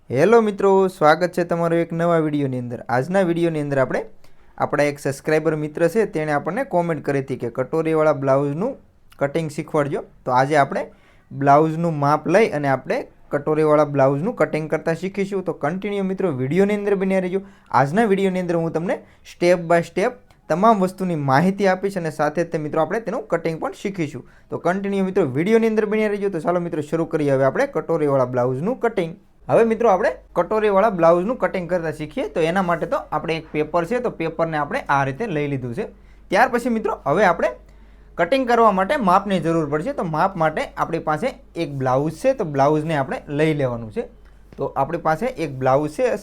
Hello મિત્રો, સ્વાગત છે તમારું એક નવા વિડીયોની અંદર। આજના વિડીયોની અંદર આપણા એક સબસ્ક્રાઈબર મિત્ર છે, તેણે આપણને કોમેન્ટ કરી હતી કે કટોરીવાળા બ્લાઉઝનું કટિંગ શીખવાડજો। તો આજે આપણે બ્લાઉઝનું માપ લઈ અને આપણે કટોરીવાળા બ્લાઉઝનું કટિંગ કરતાં શીખીશું। તો કન્ટિન્યુ મિત્રો વિડીયોની અંદર બન્યા રહેજો। આજના વિડીયોની અંદર હું તમને સ્ટેપ બાય સ્ટેપ તમામ વસ્તુની માહિતી આપીશ અને સાથે જ મિત્રો આપણે તેનું કટિંગ પણ શીખીશું। તો કન્ટિન્યુ મિત્રો વિડીયોની અંદર બન્યા રહેજો। તો ચાલો મિત્રો શરૂ કરીએ હવે આપણે કટોરીવાળા બ્લાઉઝનું કટિંગ। હવે મિત્રો આપણે કટોરીવાળા બ્લાઉઝનું કટિંગ કરતા શીખીએ। તો એના માટે તો આપણે એક પેપર છે, તો પેપરને આપણે આ રીતે લઈ લીધું છે। ત્યાર પછી મિત્રો હવે આપણે કટિંગ કરવા માટે માપની જરૂર પડશે। તો માપ માટે આપણી પાસે એક બ્લાઉઝ છે, તો બ્લાઉઝને આપણે લઈ લેવાનું છે। તો આપણી પાસે એક બ્લાઉઝ છે,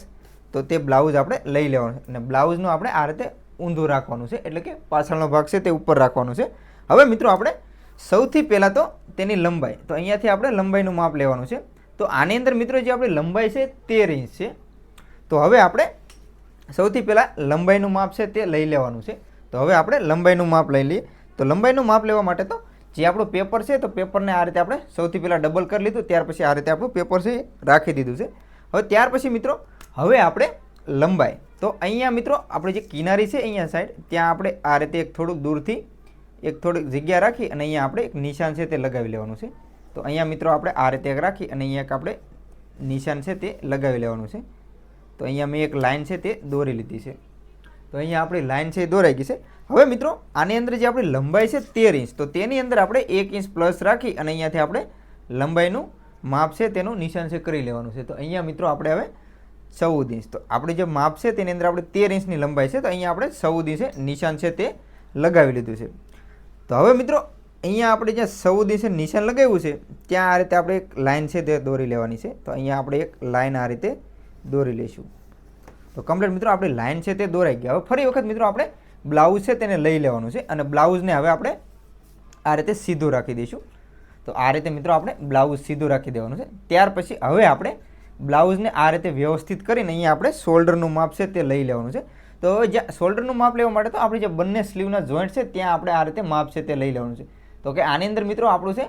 તો તે બ્લાઉઝ આપણે લઈ લેવાનું છે અને બ્લાઉઝનું આપણે આ રીતે ઊંધું રાખવાનું છે, એટલે કે પાછળનો ભાગ છે તે ઉપર રાખવાનું છે। હવે મિત્રો આપણે સૌથી પહેલાં તો તેની લંબાઈ, તો અહીંયાથી આપણે લંબાઈનું માપ લેવાનું છે। તો આની અંદર મિત્રો જે આપણી લંબાઈ છે 13 ઇંચ છે। તો હવે આપણે સૌથી પહેલાં લંબાઈનું માપ છે તે લઈ લેવાનું છે। તો હવે આપણે લંબાઈનું માપ લઈ લઈએ। તો લંબાઈનું માપ લેવા માટે તો જે આપણું પેપર છે, તો પેપરને આ રીતે આપણે સૌથી પહેલાં ડબલ કરી લીધું, ત્યાર પછી આ રીતે આપણું પેપર છે એ રાખી દીધું છે। હવે ત્યાર પછી મિત્રો હવે આપણે લંબાઈ, તો અહીંયા મિત્રો આપણી જે કિનારી છે અહીંયા સાઈડ, ત્યાં આપણે આ રીતે એક થોડુંક દૂરથી એક થોડીક જગ્યા રાખી અને અહીંયા આપણે એક નિશાન છે તે લગાવી લેવાનું છે। તો અહીંયા મિત્રો આપણે આ રીતે એક રાખી અને અહીંયા એક આપણે નિશાન છે તે લગાવી લેવાનું છે। તો અહીંયા મેં એક લાઇન છે તે દોરી લીધી છે। તો અહીંયા આપણી લાઇન છે એ દોરાઈ ગઈ છે। હવે મિત્રો આની અંદર જે આપણી લંબાઈ છે 13 ઇંચ, તો તેની અંદર આપણે 1 ઇંચ પ્લસ રાખી અને અહીંયાથી આપણે લંબાઈનું માપ છે તેનું નિશાન છે કરી લેવાનું છે। તો અહીંયા મિત્રો આપણે હવે 14 ઇંચ, તો આપણે જે માપ છે તેની અંદર આપણે 13 ઇંચની લંબાઈ છે, તો અહીંયા આપણે 14 ઇંચે નિશાન છે તે લગાવી લીધું છે। તો હવે મિત્રો અહીંયા આપણે જ્યાં 14 ઇંચે નિશાન લગાવ્યું છે ત્યાં આ રીતે આપણે એક લાઇન છે તે દોરી લેવાની છે। તો અહીંયા આપણે એક લાઇન આ રીતે દોરી લઈશું। તો કમ્પ્લીટ મિત્રો આપણી લાઇન છે તે દોરાઈ ગઈ। હવે ફરી વખત મિત્રો આપણે બ્લાઉઝ છે તેને લઈ લેવાનું છે અને બ્લાઉઝને હવે આપણે આ રીતે સીધું રાખી દઈશું। તો આ રીતે મિત્રો આપણે બ્લાઉઝ સીધું રાખી દેવાનું છે। ત્યાર પછી હવે આપણે બ્લાઉઝને આ રીતે વ્યવસ્થિત કરીને અહીંયા આપણે શોલ્ડરનું માપ છે તે લઈ લેવાનું છે। તો હવે જ્યાં શોલ્ડરનું માપ લેવા માટે તો આપણી જે બંને સ્લીવના જોઈન્ટ છે ત્યાં આપણે આ રીતે માપ છે તે લઈ લેવાનું છે। તો કે આની અંદર મિત્રો આપણું છે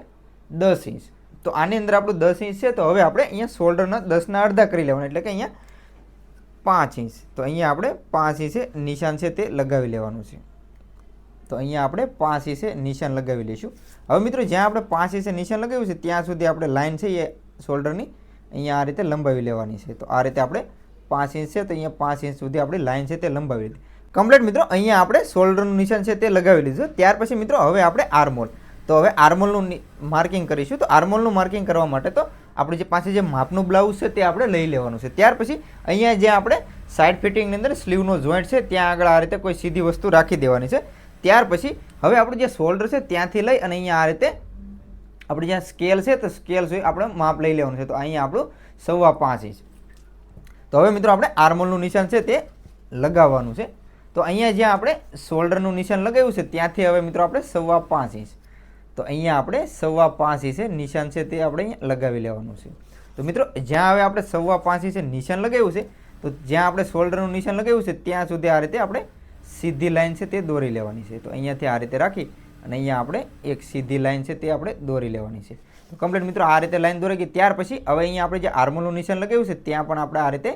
10 ઇંચ, તો આની અંદર આપણું 10 ઇંચ છે। તો હવે આપણે અહીંયા શોલ્ડરના 10ના અડધા કરી લેવાના, એટલે કે અહીંયા 5 ઇંચ, તો અહીંયા આપણે 5 ઇંચે નિશાન છે તે લગાવી લેવાનું છે। તો અહીંયા આપણે 5 ઇંચે નિશાન લગાવી લઈશું। હવે મિત્રો જ્યાં આપણે 5 ઇંચે નિશાન લગાવ્યું છે ત્યાં સુધી આપણે લાઇન છે એ શોલ્ડરની અહીંયા આ રીતે લંબાવી લેવાની છે। તો આ રીતે આપણે 5 ઇંચ છે, તો અહીંયા 5 ઇંચ સુધી આપણી લાઇન છે તે લંબાવી લીધી કમ્પ્લીટ। મિત્રો અહીંયા આપણે શોલ્ડરનું નિશાન છે તે લગાવી લીધું। ત્યાર પછી મિત્રો હવે આપણે આર્મહોલ, તો હવે આર્મહોલનું માર્કિંગ કરીશું। તો આર્મહોલનું માર્કિંગ કરવા માટે તો આપણી જે પાસે જે માપનું બ્લાઉઝ છે તે આપણે લઈ લેવાનું છે। ત્યાર પછી અહીંયા જે આપણે સાઇડ ફિટિંગની અંદર સ્લીવનો જોઈન્ટ છે ત્યાં આગળ આ રીતે કોઈ સીધી વસ્તુ રાખી દેવાની છે। ત્યાર પછી હવે આપણું જે શોલ્ડર છે ત્યાંથી લઈ અને અહીંયા આ રીતે આપણે જ્યાં સ્કેલ છે તો સ્કેલ સુધી આપણે માપ લઈ લેવાનું છે। તો અહીંયા આપણું 5.25 ઇંચ। તો હવે મિત્રો આપણે આર્મહોલનું નિશાન છે તે લગાવવાનું છે। તો અહીંયા જ્યાં આપણે શોલ્ડરનું નિશાન લગાવ્યું છે ત્યાંથી હવે મિત્રો આપણે 5.25 ઇંચ, તો અહીંયા આપણે 5.25 ઇંચે નિશાન છે તે આપણે અહીંયા લગાવી લેવાનું છે। તો મિત્રો જ્યાં હવે આપણે 5.25 ઇંચે નિશાન લગાવ્યું છે, તો જ્યાં આપણે શોલ્ડરનું નિશાન લગાવ્યું છે ત્યાં સુધી આ રીતે આપણે સીધી લાઇન છે તે દોરી લેવાની છે। તો અહીંયાથી આ રીતે રાખી અને અહીંયા આપણે એક સીધી લાઇન છે તે આપણે દોરી લેવાની છે। તો કમ્પ્લીટ મિત્રો આ રીતે લાઇન દોરાઈ ગઈ। ત્યાર પછી હવે અહીંયા આપણે જે આર્મહોલનું નિશાન લગાવ્યું છે ત્યાં પણ આપણે આ રીતે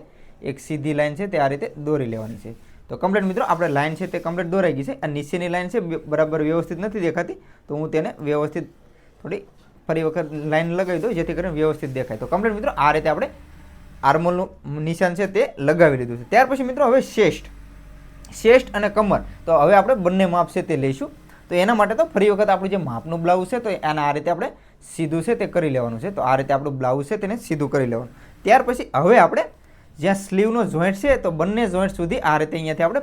એક સીધી લાઇન છે તે આ રીતે દોરી લેવાની છે। તો કમ્પ્લીટ મિત્રો આપણે લાઇન છે તે કમ્પ્લીટ દોરાઈ ગઈ છે અને નીચેની લાઇન છે બરાબર વ્યવસ્થિત નથી દેખાતી, તો હું તેને વ્યવસ્થિત થોડી ફરી વખત લાઇન લગાવી દઉં જેથી કરીને વ્યવસ્થિત દેખાય। તો કમ્પ્લીટ મિત્રો આ રીતે આપણે આર્મહોલનું નિશાન છે તે લગાવી લીધું છે। ત્યાર પછી મિત્રો હવે ચેસ્ટ અને કમર, તો હવે આપણે બંને માપ છે તે લઈશું। તો એના માટે તો ફરી વખત આપણું જે માપનું બ્લાઉઝ છે તો એના આ રીતે આપણે સીધું છે તે કરી લેવાનું છે। તો આ રીતે આપણું બ્લાઉઝ છે તેને સીધું કરી લેવાનું। ત્યાર પછી હવે આપણે જ્યાં સ્લીવનો જોઈન્ટ છે તો બંને જોઈન્ટ સુધી આ રીતે અહીંયાથી આપણે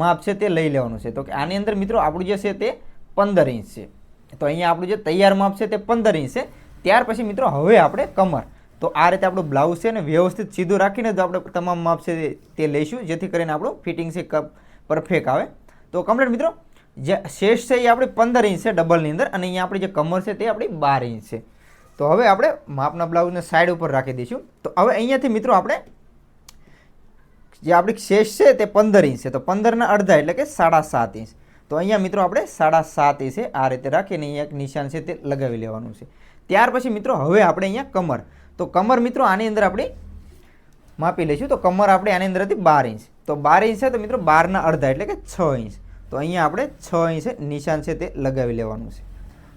માપ છે તે લઈ લેવાનું છે। તો કે આની અંદર મિત્રો આપણું જે છે તે 15 ઇંચ છે, તો અહીંયા આપણું જે તૈયાર માપ છે તે 15 ઇંચ છે। ત્યાર પછી મિત્રો હવે આપણે કમર, તો આ રીતે આપણું બ્લાઉઝ છે ને વ્યવસ્થિત સીધું રાખીને તો આપણે તમામ માપ છે તે લઈશું જેથી કરીને આપણું ફિટિંગ છે પરફેક્ટ આવે। તો કમ્પ્લીટ મિત્રો જે શેષ છે એ આપણી 15 ઇંચ છે ડબલની અંદર અને અહીંયા આપણી જે કમર છે તે આપણી 12 ઇંચ છે। તો હવે આપણે માપના બ્લાઉઝને સાઈડ ઉપર રાખી દઈશું। તો હવે અહીંયાથી મિત્રો આપણે જે આપણી શેષ છે તે 15 ઇંચ છે, તો 15ના અડધા એટલે કે 7.5 ઇંચ। તો અહીંયા મિત્રો આપણે 7.5 ઇંચે આ રીતે રાખીને અહીંયા એક નિશાન છે તે લગાવી લેવાનું છે। ત્યાર પછી મિત્રો હવે આપણે અહીંયા કમર, તો કમર મિત્રો આની અંદર આપણી માપી લઈશું. તો કમર આપણે આની અંદરથી 12 ઇંચ, તો 12 ઇંચ છે તો મિત્રો 12 અડધા એટલે કે 6 ઇંચ. તો અહીંયા આપણે 6 ઇંચ નિશાન છે તે લગાવી લેવાનું છે.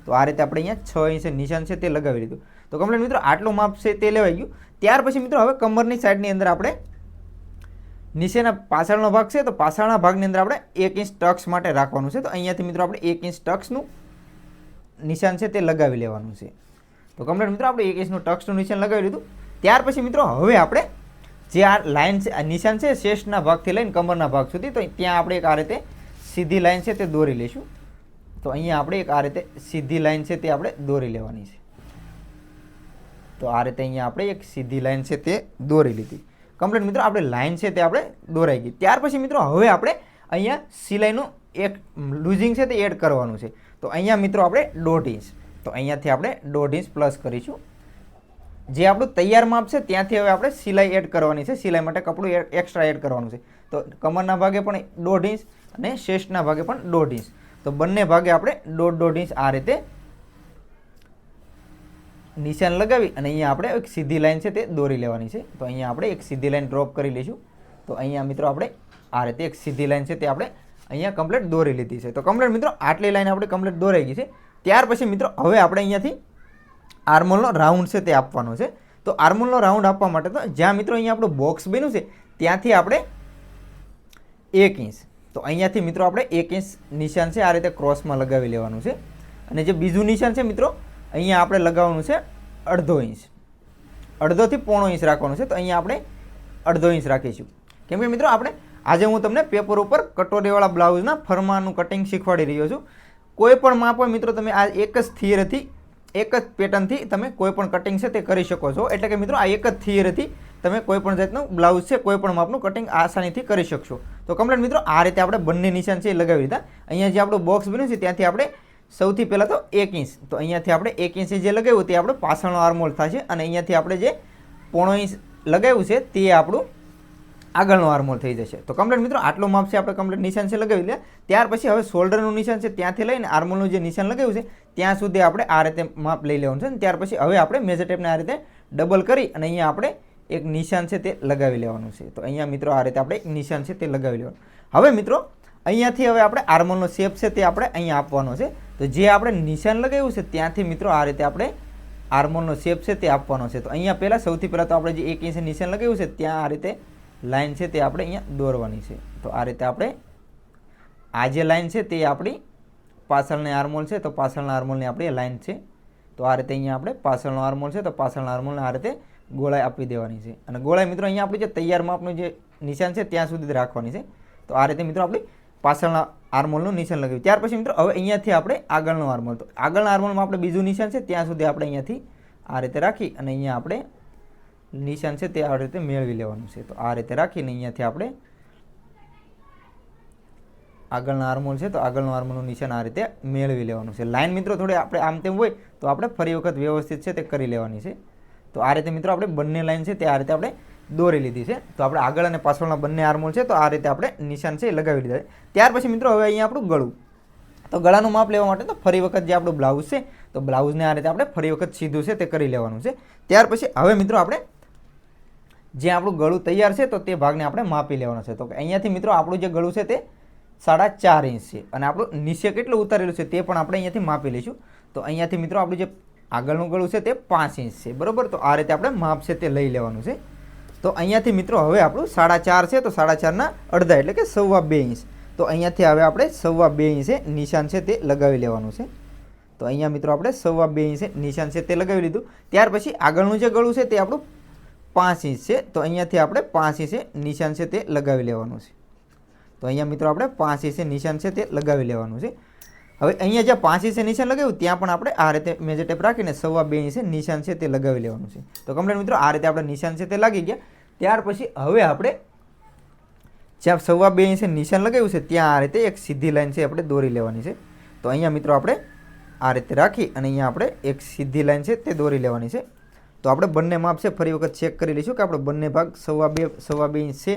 તો આ રીતે આપણે અહીંયા 6 ઇંચ નિશાન છે તે લગાવી લીધું. તો કમ્પ્લીટ મિત્રો આટલું માપ છે તે લેવાઈ ગયું. ત્યાર પછી મિત્રો હવે કમરની સાઈડની અંદર આપણે નીચેના પાછળનો ભાગ છે તો પાછળના ભાગની અંદર આપણે 1 ઇંચ ટક્સ માટે રાખવાનું છે. તો અહીંયાથી મિત્રો આપણે 1 ઇંચ ટક્સનું નિશાન છે તે લગાવી લેવાનું છે. તો કમ્પ્લીટ મિત્રો આપણે 1 ઇંચનું ટક્સનું નિશાન લગાવી લીધું. ત્યાર પછી મિત્રો હવે આપણે જે આ લાઇન છે, આ નિશાન છે શેષના ભાગથી લઈને કમરના ભાગ સુધી, તો ત્યાં આપણે એક આ રીતે સીધી લાઇન છે તે દોરી લઈશું. તો અહીંયા આપણે એક આ રીતે સીધી લાઇન છે તે આપણે દોરી લેવાની છે. તો આ રીતે અહીંયા આપણે એક સીધી લાઇન છે તે દોરી લીધી. કમ્પ્લીટ મિત્રો આપણે લાઇન છે તે આપણે દોરાઈ ગઈ. ત્યાર પછી મિત્રો હવે આપણે અહીંયા સિલાઈનું એક લૂઝિંગ છે તે એડ કરવાનું છે. તો અહીંયા મિત્રો આપણે 1.5 ઇંચ, તો અહીંયાથી આપણે 1.5 ઇંચ પ્લસ કરીશું. જે આપણું તૈયાર માપ છે ત્યાંથી હવે આપણે સિલાઈ એડ કરવાની છે. સિલાઈ માટે કપડું એક્સ્ટ્રા એડ કરવાનું છે. તો કમરના ભાગે પણ 1.5 ઇંચ અને શેષના ભાગે પણ 1.5 ઇંચ. તો બંને ભાગે આપણે 1.5 ઇંચ આ રીતે નિશાન લગાવી અને અહીંયા આપણે એક સીધી લાઈન છે તે દોરી લેવાની છે. તો અહીંયા આપણે એક સીધી લાઈન ડ્રોપ કરી લઈશું. તો અહીંયા મિત્રો આપણે આ રીતે એક સીધી લાઈન છે તે આપણે અહીંયા કમ્પ્લીટ દોરી લીધી છે. તો કમ્પ્લીટ મિત્રો આટલી લાઈન આપણે કમ્પ્લીટ દોરાઈ ગઈ છે. ત્યાર પછી મિત્રો હવે આપણે અહીંયાથી આર્મોલનો રાઉન્ડ છે તે આપવાનો છે. તો આર્મોલનો રાઉન્ડ આપવા માટે તો જ્યાં મિત્રો અહીંયા આપણું બોક્સ બન્યું છે ત્યાંથી આપણે 1 ઇંચ, તો અહીંયાથી મિત્રો આપણે 1 ઇંચ નિશાન છે આ રીતે ક્રોસમાં લગાવી લેવાનું છે. અને જે બીજું નિશાન છે મિત્રો અહીંયા આપણે લગાવવાનું છે 1/2 ઇંચ, 1/2 થી 1.5 ઇંચ રાખવાનું છે. તો અહીંયા આપણે 1/2 ઇંચ રાખીશું. કેમ કે મિત્રો આપણે આજે હું તમને પેપર ઉપર કટોરીવાળા બ્લાઉઝના ફરમાનું કટિંગ શીખવાડી રહ્યો છું. કોઈ પણ માપ હોય મિત્રો તમે આ એક જ થિયરીથી, એક જ પેટર્નથી તમે કોઈ પણ કટિંગ છે તે કરી શકો છો. એટલે કે મિત્રો આ એક જ થિયરીથી તમે કોઈ પણ જાતનું બ્લાઉઝ છે કોઈ પણ માપનું કટિંગ આસાનીથી કરી શકશો. તો કમ્પ્લીટ મિત્રો આ રીતે આપણે બંને નિશાન છે એ લગાવી દીધા. અહીંયા જે આપણું બોક્સ બન્યું છે ત્યાંથી આપણે સૌથી પહેલાં તો 1 ઇંચ, તો અહીંયાથી આપણે 1 ઇંચ જે લગાવ્યું તે આપણું પાછળનો આર્મહોલ થશે. અને અહીંયાથી આપણે જે 1.5 ઇંચ લગાવ્યું છે તે આપણું આગળનો આર્મહોલ થઈ જશે. તો કમ્પ્લીટ મિત્રો આટલું માપ છે આપણે કમ્પ્લીટ નિશાન છે લગાવી લે. ત્યાર પછી હવે શોલ્ડરનું નિશાન છે ત્યાંથી લઈને આર્મહોલનું જે નિશાન લગાવ્યું છે ત્યાં સુધી આપણે આ રીતે માપ લઈ લેવાનું છે. અને ત્યાર પછી હવે આપણે મેજર ટેપને આ રીતે ડબલ કરી અને અહીંયા આપણે એક નિશાન છે તે લગાવી લેવાનું છે. તો અહીંયા મિત્રો આ રીતે આપણે એક નિશાન છે તે લગાવી લેવાનું. હવે મિત્રો અહીંયાથી હવે આપણે આર્મહોલનો શેપ છે તે આપણે અહીંયા આપવાનો છે. તો જે આપણે નિશાન લગાવ્યું છે ત્યાંથી મિત્રો આ રીતે આપણે આર્મહોલનો શેપ છે તે આપવાનો છે. તો અહીંયા પહેલાં સૌથી પહેલાં તો આપણે જે 1 ઇંચ નિશાન લગાવ્યું છે ત્યાં આ રીતે લાઇન છે તે આપણે અહીંયા દોરવાની છે. તો આ રીતે આપણે આ જે લાઇન છે તે આપણી પાછળની આર્મહોલ છે, તો પાછળના આર્મહોલની આપણી લાઇન છે. તો આ રીતે અહીંયા આપણે પાછળનો આર્મહોલ છે તો પાછળના આર્મહોલને આ રીતે ગોળાઈ આપી દેવાની છે. અને ગોળાઈ મિત્રો અહીંયા આપણી જે તૈયાર માપનું જે નિશાન છે ત્યાં સુધી રાખવાની છે. તો આ રીતે મિત્રો આપણી પાછળના આર્મહોલનું નિશાન લગાવ્યું. ત્યાર પછી મિત્રો હવે અહીંયાથી આપણે આગળનો આર્મહોલ, તો આગળના આર્મહોલમાં આપણે બીજું નિશાન છે ત્યાં સુધી આપણે અહીંયાથી આ રીતે રાખી અને અહીંયા આપણે નિશાન છે તે આ રીતે મેળવી લેવાનું છે. તો આ રીતે રાખીને અહીંયાથી આપણે આગળના આર્મહોલ છે તો આગળનો આર્મહોલનું નિશાન આ રીતે મેળવી લેવાનું છે. લાઈન મિત્રો થોડી આપણે આમ તેમ હોય તો આપણે ફરી વખત વ્યવસ્થિત છે તે કરી લેવાની છે. તો આ રીતે મિત્રો આપણે બંને લાઈન છે તે આ રીતે આપણે દોરી લીધી છે. તો આપણે આગળ અને પાછળના બંને આર્મહોલ છે તો આ રીતે આપણે નિશાન છે એ લગાવી લીધા છે. ત્યાર પછી મિત્રો હવે અહીંયા આપણું ગળું, તો ગળાનું માપ લેવા માટે તો ફરી વખત જે આપણું બ્લાઉઝ છે તો બ્લાઉઝને આ રીતે આપણે ફરી વખત સીધું છે તે કરી લેવાનું છે. ત્યાર પછી હવે મિત્રો આપણે જે આપણું ગળું તૈયાર છે તો તે ભાગને આપણે માપી લેવાનો છે. તો અહીંયાથી મિત્રો આપણું જે ગળું છે તે 4.5 ઇંચ છે અને આપણું નીચે કેટલું ઉતારેલું છે તે પણ આપણે અહીંયાથી માપી લઈશું. તો અહીંયાથી મિત્રો આપણું જે આગળનું ગળું છે તે 5 ઇંચ છે, બરાબર. તો આ રીતે આપણે માપ છે તે લઈ લેવાનું છે. તો અહીંયાથી મિત્રો હવે આપણું 4.5 છે તો 4.5ના અડધા એટલે કે 2.25 ઇંચ. તો અહીંયાથી હવે આપણે 2.25 ઇંચે નિશાન છે તે લગાવી લેવાનું છે. તો અહીંયા મિત્રો આપણે 2.25 ઇંચે નિશાન છે તે લગાવી લીધું. ત્યાર પછી આગળનું જે ગળું છે તે આપણું 5 ઇંચ છે. તો અહીંયાથી આપણે 5 ઇંચે નિશાન છે તે લગાવી લેવાનું છે. તો અહીંયા મિત્રો આપણે 5 ઇંચે નિશાન છે તે લગાવી લેવાનું છે. હવે અહીંયા જે 5 ઇંચે નિશાન લગાવ્યું ત્યાં પણ આપણે આ રીતે મેજર ટેપ રાખીને 2.25 ઇંચે નિશાન છે તે લગાવી લેવાનું છે. તો કમ્પ્લીટ મિત્રો આ રીતે આપણે નિશાન છે તે લાગી ગયા. ત્યાર પછી હવે આપણે જ્યાં 2.25 ઇંચે નિશાન લગાવ્યું છે ત્યાં આ રીતે એક સીધી લાઈન છે આપણે દોરી લેવાની છે. તો અહીંયા મિત્રો આપણે આ રીતે રાખી અને અહીંયા આપણે એક સીધી લાઈન છે તે દોરી લેવાની છે. તો આપણે બંને માપ છે ફરી વખત ચેક કરી લઈશું કે આપણે બંને ભાગ 2.25 ઇંચ છે.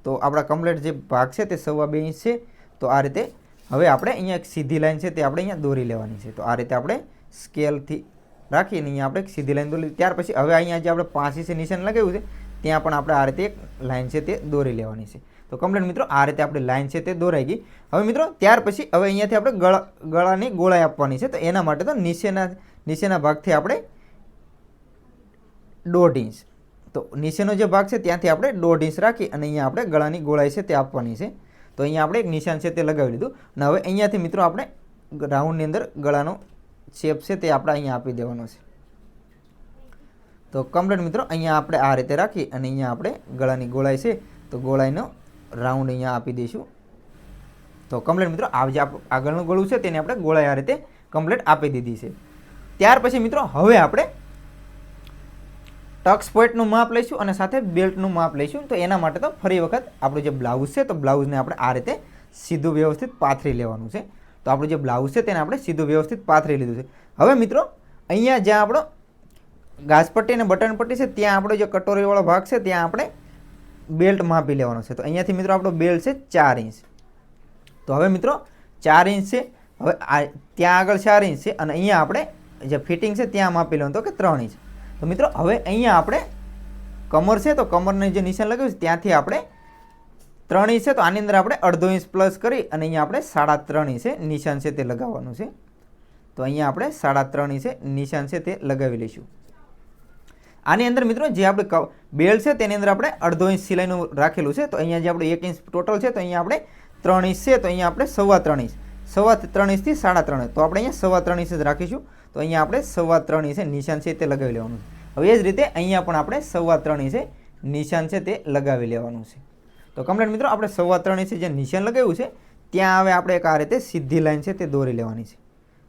તો આપણા કમ્પ્લીટ જે ભાગ છે તે 2.25 ઇંચ છે. તો આ રીતે હવે આપણે અહીંયા એક સીધી લાઈન છે તે આપણે અહીંયા દોરી લેવાની છે. તો આ રીતે આપણે સ્કેલથી રાખીને અહીંયા આપણે એક સીધી લાઈન દોરી. ત્યાર પછી હવે અહીંયા જે આપણે 5 ઇંચે નિશાન લગાવ્યું છે ત્યાં પણ આપણે આ રીતે એક લાઇન છે તે દોરી લેવાની છે. તો કમ્પ્લીટ મિત્રો આ રીતે આપણી લાઇન છે તે દોરાઈ ગઈ. હવે મિત્રો ત્યાર પછી હવે અહીંયાથી આપણે ગળાની ગોળાઈ આપવાની છે. તો એના માટે તો નીચેના ભાગથી આપણે 1.5 ઇંચ, તો નીચેનો જે ભાગ છે ત્યાંથી આપણે 1.5 ઇંચ રાખી અને અહીંયા આપણે ગળાની ગોળાઈ છે તે આપવાની છે. તો અહીંયા આપણે એક નિશાન છે તે લગાવી લીધું અને હવે અહીંયાથી મિત્રો આપણે રાઉન્ડની અંદર ગળાનો શેપ છે તે આપણે અહીંયા આપી દેવાનો છે. તો કમ્પ્લીટ મિત્રો અહીંયા આપણે આ રીતે રાખી અને અહીંયા આપણે ગળાની ગોળાઈ છે તો ગોળાઈનો રાઉન્ડ અહીંયા આપી દઈશું. તો કમ્પ્લીટ મિત્રો આ જે આગળનું ગળું છે તેને આપણે ગોળાઈ આ રીતે કમ્પ્લીટ આપી દીધી છે. ત્યાર પછી મિત્રો હવે આપણે ટક્સ પોઈન્ટનું માપ લઈશું અને સાથે બેલ્ટનું માપ લઈશું. તો એના માટે તો ફરી વખત આપણું જે બ્લાઉઝ છે તો બ્લાઉઝને આપણે આ રીતે સીધું વ્યવસ્થિત પાથરી લેવાનું છે. તો આપણું જે બ્લાઉઝ છે તેને આપણે સીધું વ્યવસ્થિત પાથરી લીધું છે. હવે મિત્રો અહીંયા જ્યાં આપણો ગાજપટ્ટી અને બટન પટ્ટી છે ત્યાં આપણો જે કટોરીવાળો ભાગ છે ત્યાં આપણે બેલ્ટ માપી લેવાનો છે. તો અહીંયાથી મિત્રો આપણો બેલ્ટ છે 4 ઇંચ. તો હવે મિત્રો 4 ઇંચ છે. હવે ત્યાં આગળ 4 ઇંચ છે અને અહીંયા આપણે જે ફિટિંગ છે ત્યાં માપી લેવાનું તો કે 3 ઇંચ. તો મિત્રો હવે અહીંયા આપણે કમર છે તો કમરને જે નિશાન લગાવ્યું છે ત્યાંથી આપણે 3 ઇંચ છે તો આની અંદર આપણે 1/2 ઇંચ પ્લસ કરી અને અહીંયા આપણે 3.5 ઇંચે નિશાન છે તે લગાવવાનું છે. તો અહીંયા આપણે 3.5 ઇંચે નિશાન છે તે લગાવી લઈશું. આની અંદર મિત્રો જે આપણે બેલ્ટ છે તેની અંદર આપણે 1/2 ઇંચ સિલાઈનું રાખેલું છે. તો અહીંયા જે આપણે 1 ઇંચ ટોટલ છે તો અહીંયા આપણે 3 ઇંચ છે તો અહીંયા આપણે 3.25 ઇંચ 3.25 ઇંચથી 3.5 તો આપણે અહીંયા 3.25 ઇંચ જ રાખીશું. તો અહીંયા આપણે 3.25 ઇંચે નિશાન છે તે લગાવી લેવાનું છે. હવે એ જ રીતે અહીંયા પણ આપણે 3.25 ઇંચે નિશાન છે તે લગાવી લેવાનું છે. તો કમ્પ્લીટ મિત્રો આપણે 3.25 ઇંચે જે નિશાન લગાવ્યું છે ત્યાં હવે આપણે એક આ રીતે સીધી લાઈન છે તે દોરી લેવાની છે.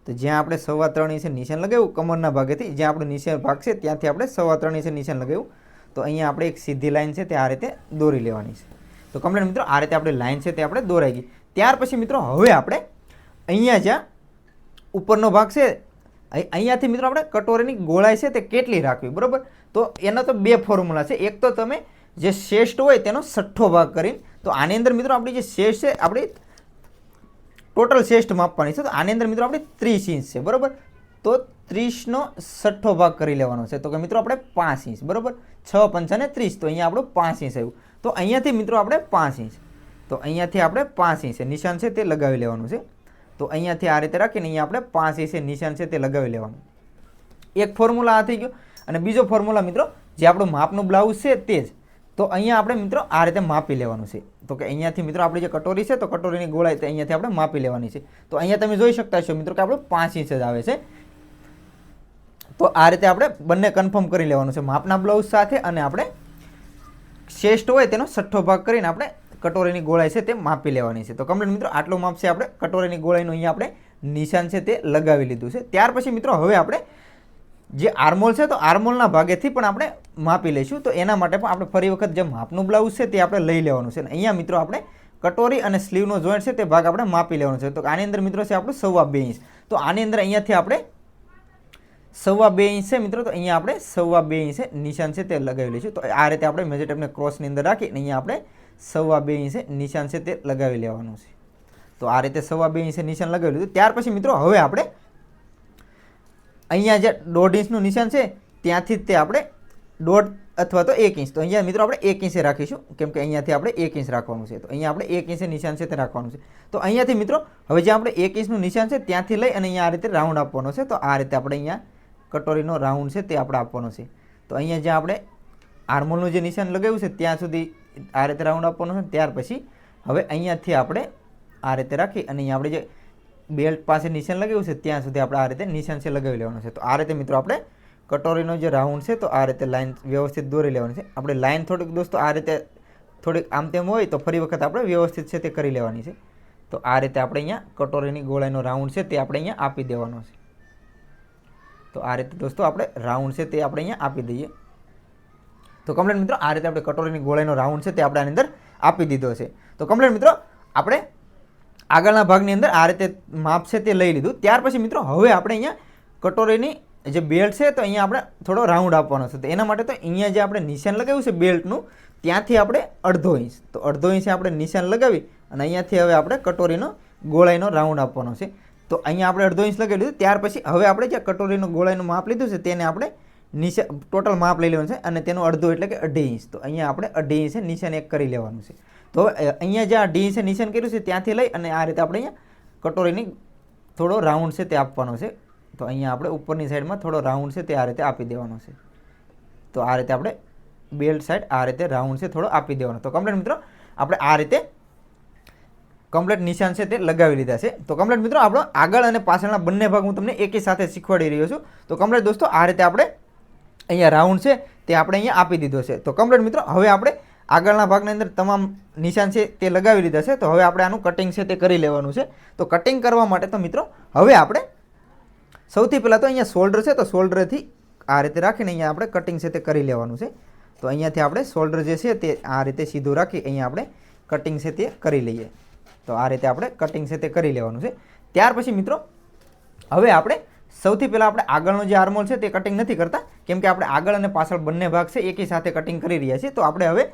તો જ્યાં આપણે 3.25 ઇંચે નિશાન લગાવ્યું કમરના ભાગેથી જ્યાં આપણું નીચે ભાગ છે ત્યાંથી આપણે 3.25 ઇંચે નિશાન લગાવ્યું. તો અહીંયા આપણે એક સીધી લાઈન છે તે આ રીતે દોરી લેવાની છે. તો કમ્પ્લીટ મિત્રો આ રીતે આપણી લાઈન છે તે આપણે દોરાઈ ગઈ. ત્યાર પછી મિત્રો હવે આપણે અહીંયા જ્યાં ઉપરનો ભાગ છે અહીંયાથી મિત્રો આપણે કટોરીની ગોળાઈ છે તે કેટલી રાખવી, બરાબર. તો એનો તો 2 ફોર્મ્યુલા છે. એક તો તમે જે શ્રેષ્ઠ હોય તેનો 6ઠ્ઠો ભાગ કરીને, તો આની અંદર મિત્રો આપણી જે શ્રેષ્ઠ છે આપણી ટોટલ શ્રેષ્ઠ માપવાની છે. તો આની અંદર મિત્રો આપણી 30 ઇંચ છે, બરાબર. તો 30નો 6ઠ્ઠો ભાગ કરી લેવાનો છે. તો કે મિત્રો આપણે 5 ઇંચ, બરાબર. 6 પંચા ને 30 તો અહીંયા આપણું 5 ઇંચ આવ્યું. તો અહીંયાથી મિત્રો આપણે 5 ઇંચ તો અહીંયાથી આપણે 5 ઇંચ નિશાન છે તે લગાવી લેવાનું છે. તો અહીંયાથી આ રીતે રાખીને અહીંયા આપણે 5 ઇંચે નિશાન છે તે લગાવી લેવાનું. એક ફોર્મ્યુલા આ થઈ ગયો. અને બીજો ફોર્મ્યુલા મિત્રો જે આપણું માપનું બ્લાઉઝ છે તે જ. તો અહીંયા આપણે મિત્રો આ રીતે માપી લેવાનું છે. તો કે અહીંયાથી મિત્રો આપણી જે કટોરી છે તો કટોરીની ગોળાઈ અહીંયાથી આપણે માપી લેવાની છે. તો અહીંયા તમે જોઈ શકતા છો મિત્રો કે આપણું 5 ઇંચ જ આવે છે. તો આ રીતે આપણે બંને કન્ફર્મ કરી લેવાનું છે માપના બ્લાઉઝ સાથે અને આપણે શ્રેષ્ઠ હોય તેનો 6ઠ્ઠો ભાગ કરીને આપણે કટોરીની ગોળાઈ છે તે માપી લેવાની છે. તો કમ્પ્લીટ મિત્રો આટલું માપ છે આપણે કટોરીની ગોળાઈનું અહીંયા આપણે નિશાન છે તે લગાવી લીધું છે. ત્યાર પછી મિત્રો હવે આપણે જે આર્મોલ છે તો આર્મોલના ભાગેથી પણ આપણે માપી લઈશું. તો એના માટે પણ આપણે ફરી વખત જે માપનું બ્લાઉઝ છે તે આપણે લઈ લેવાનું છે. અને અહીંયા મિત્રો આપણે કટોરી અને સ્લીવનો જોઈન્ટ છે તે ભાગ આપણે માપી લેવાનો છે. તો આની અંદર મિત્રો છે આપણું 2.25 ઇંચ. તો આની અંદર અહીંયાથી આપણે 2.25 ઇંચ છે મિત્રો. તો અહીંયા આપણે 2.25 ઇંચે નિશાન છે તે લગાવી લઈશું. તો આ રીતે આપણે મેજર ટેપને ક્રોસની અંદર રાખી અહીંયા આપણે 2.25 ઇંચે નિશાન છે તે લગાવી લેવાનું છે. તો આ રીતે 2.25 ઇંચે નિશાન લગાવી લીધું. ત્યાર પછી મિત્રો હવે આપણે અહીંયા જે 1.5 ઇંચનું નિશાન છે ત્યાંથી તે આપણે 1.5 અથવા તો 1 ઇંચ. તો અહીંયા મિત્રો આપણે 1 ઇંચે રાખીશું કેમ કે અહીંયાથી આપણે 1 ઇંચ રાખવાનું છે. તો અહીંયા આપણે 1 ઇંચે નિશાન છે તે રાખવાનું છે. તો અહીંયાથી મિત્રો હવે જે આપણે 1 ઇંચનું નિશાન છે ત્યાંથી લઈ અને અહીંયા આ રીતે રાઉન્ડ આપવાનો છે. તો આ રીતે આપણે અહીંયા કટોરીનો રાઉન્ડ છે તે આપણે આપવાનો છે. તો અહીંયા જ્યાં આપણે આર્મોલનું જે નિશાન લગાવ્યું છે ત્યાં સુધી આ રીતે રાઉન્ડ આપવાનો છે. ત્યાર પછી હવે અહીંયાથી આપણે આ રીતે રાખી અને અહીંયા આપણે જે બેલ્ટ પાસે નિશાન લગાવ્યું છે ત્યાં સુધી આપણે આ રીતે નિશાન છે લગાવી લેવાનું છે. તો આ રીતે મિત્રો આપણે કટોરીનો જે રાઉન્ડ છે તો આ રીતે લાઈન વ્યવસ્થિત દોરી લેવાની છે. આપણે લાઈન થોડીક દોસ્તો આ રીતે થોડીક આમ તેમ હોય તો ફરી વખત આપણે વ્યવસ્થિત છે તે કરી લેવાની છે. તો આ રીતે આપણે અહીંયા કટોરીની ગોળાઈનો રાઉન્ડ છે તે આપણે અહીંયા આપી દેવાનો છે. તો આ રીતે દોસ્તો આપણે રાઉન્ડ છે તે આપણે અહીંયા આપી દઈએ. તો કમ્પ્લીટ મિત્રો આ રીતે આપણે કટોરીની ગોળાઈનો રાઉન્ડ છે તે આપણે આની અંદર આપી દીધો છે. તો કમ્પ્લીટ મિત્રો આપણે આગળના ભાગની અંદર આ રીતે માપ છે તે લઈ લીધું. ત્યાર પછી મિત્રો હવે આપણે અહીંયા કટોરીની જે બેલ્ટ છે તો અહીંયા આપણે થોડો રાઉન્ડ આપવાનો છે. તો એના માટે તો અહીંયા જે આપણે નિશાન લગાવ્યું છે બેલ્ટનું ત્યાંથી આપણે 1/2 ઇંચ તો 1/2 ઇંચે આપણે નિશાન લગાવી અને અહીંયાથી હવે આપણે કટોરીનો ગોળાઈનો રાઉન્ડ આપવાનો છે. તો અહીંયા આપણે 1/2 ઇંચ લગાવી લીધું. ત્યાર પછી હવે આપણે જે કટોરીનો ગોળાઈનું માપ લીધું છે તેને આપણે નીચે ટોટલ માપ લઈ લેવાનું છે અને તેનો અડધો એટલે કે 2.5 ઇંચ. તો અહીંયા આપણે 2.5 ઇંચે નિશાન એક કરી લેવાનું છે. તો અહીંયા જે 2.5 ઇંચે નિશાન કર્યું છે ત્યાંથી લઈ અને આ રીતે આપણે અહીંયા કટોરીની થોડો રાઉન્ડ છે તે આપવાનો છે. તો અહીંયા આપણે ઉપરની સાઈડમાં થોડો રાઉન્ડ છે તે આ રીતે આપી દેવાનો છે. તો આ રીતે આપણે બેલ્ટ સાઈડ આ રીતે રાઉન્ડ છે થોડો આપી દેવાનો. તો કમ્પ્લીટ મિત્રો આપણે આ રીતે કમ્પ્લીટ નિશાન છે તે લગાવી લીધા છે. તો કમ્પ્લીટ મિત્રો આપણો આગળ અને પાછળના બંને ભાગ હું તમને એકી સાથે શીખવાડી રહ્યો છું. તો કમ્પ્લીટ દોસ્તો આ રીતે આપણે અહીંયા રાઉન્ડ છે તે આપણે અહીંયા આપી દીધો છે. તો કમ્પ્લીટ મિત્રો હવે આપણે આગળના ભાગની અંદર તમામ નિશાન છે તે લગાવી લીધા છે. તો હવે આપણે આનું કટિંગ છે તે કરી લેવાનું છે. તો કટિંગ કરવા માટે તો મિત્રો હવે આપણે સૌથી પહેલાં તો અહીંયા શોલ્ડર છે તો શોલ્ડરથી આ રીતે રાખીને અહીંયા આપણે કટિંગ છે તે કરી લેવાનું છે. તો અહીંયાથી આપણે શોલ્ડર જે છે તે આ રીતે સીધું રાખી અહીંયા આપણે કટિંગ છે તે કરી લઈએ. તો આ રીતે આપણે કટિંગ છે તે કરી લેવાનું છે. ત્યાર પછી મિત્રો હવે આપણે સૌથી પહેલાં આપણે આગળનો જે આર્મહોલ છે તે કટિંગ નથી કરતા, કેમ કે આપણે આગળ અને પાછળ બંને ભાગ છે એકી સાથે કટિંગ કરી રહ્યા છીએ. તો આપણે હવે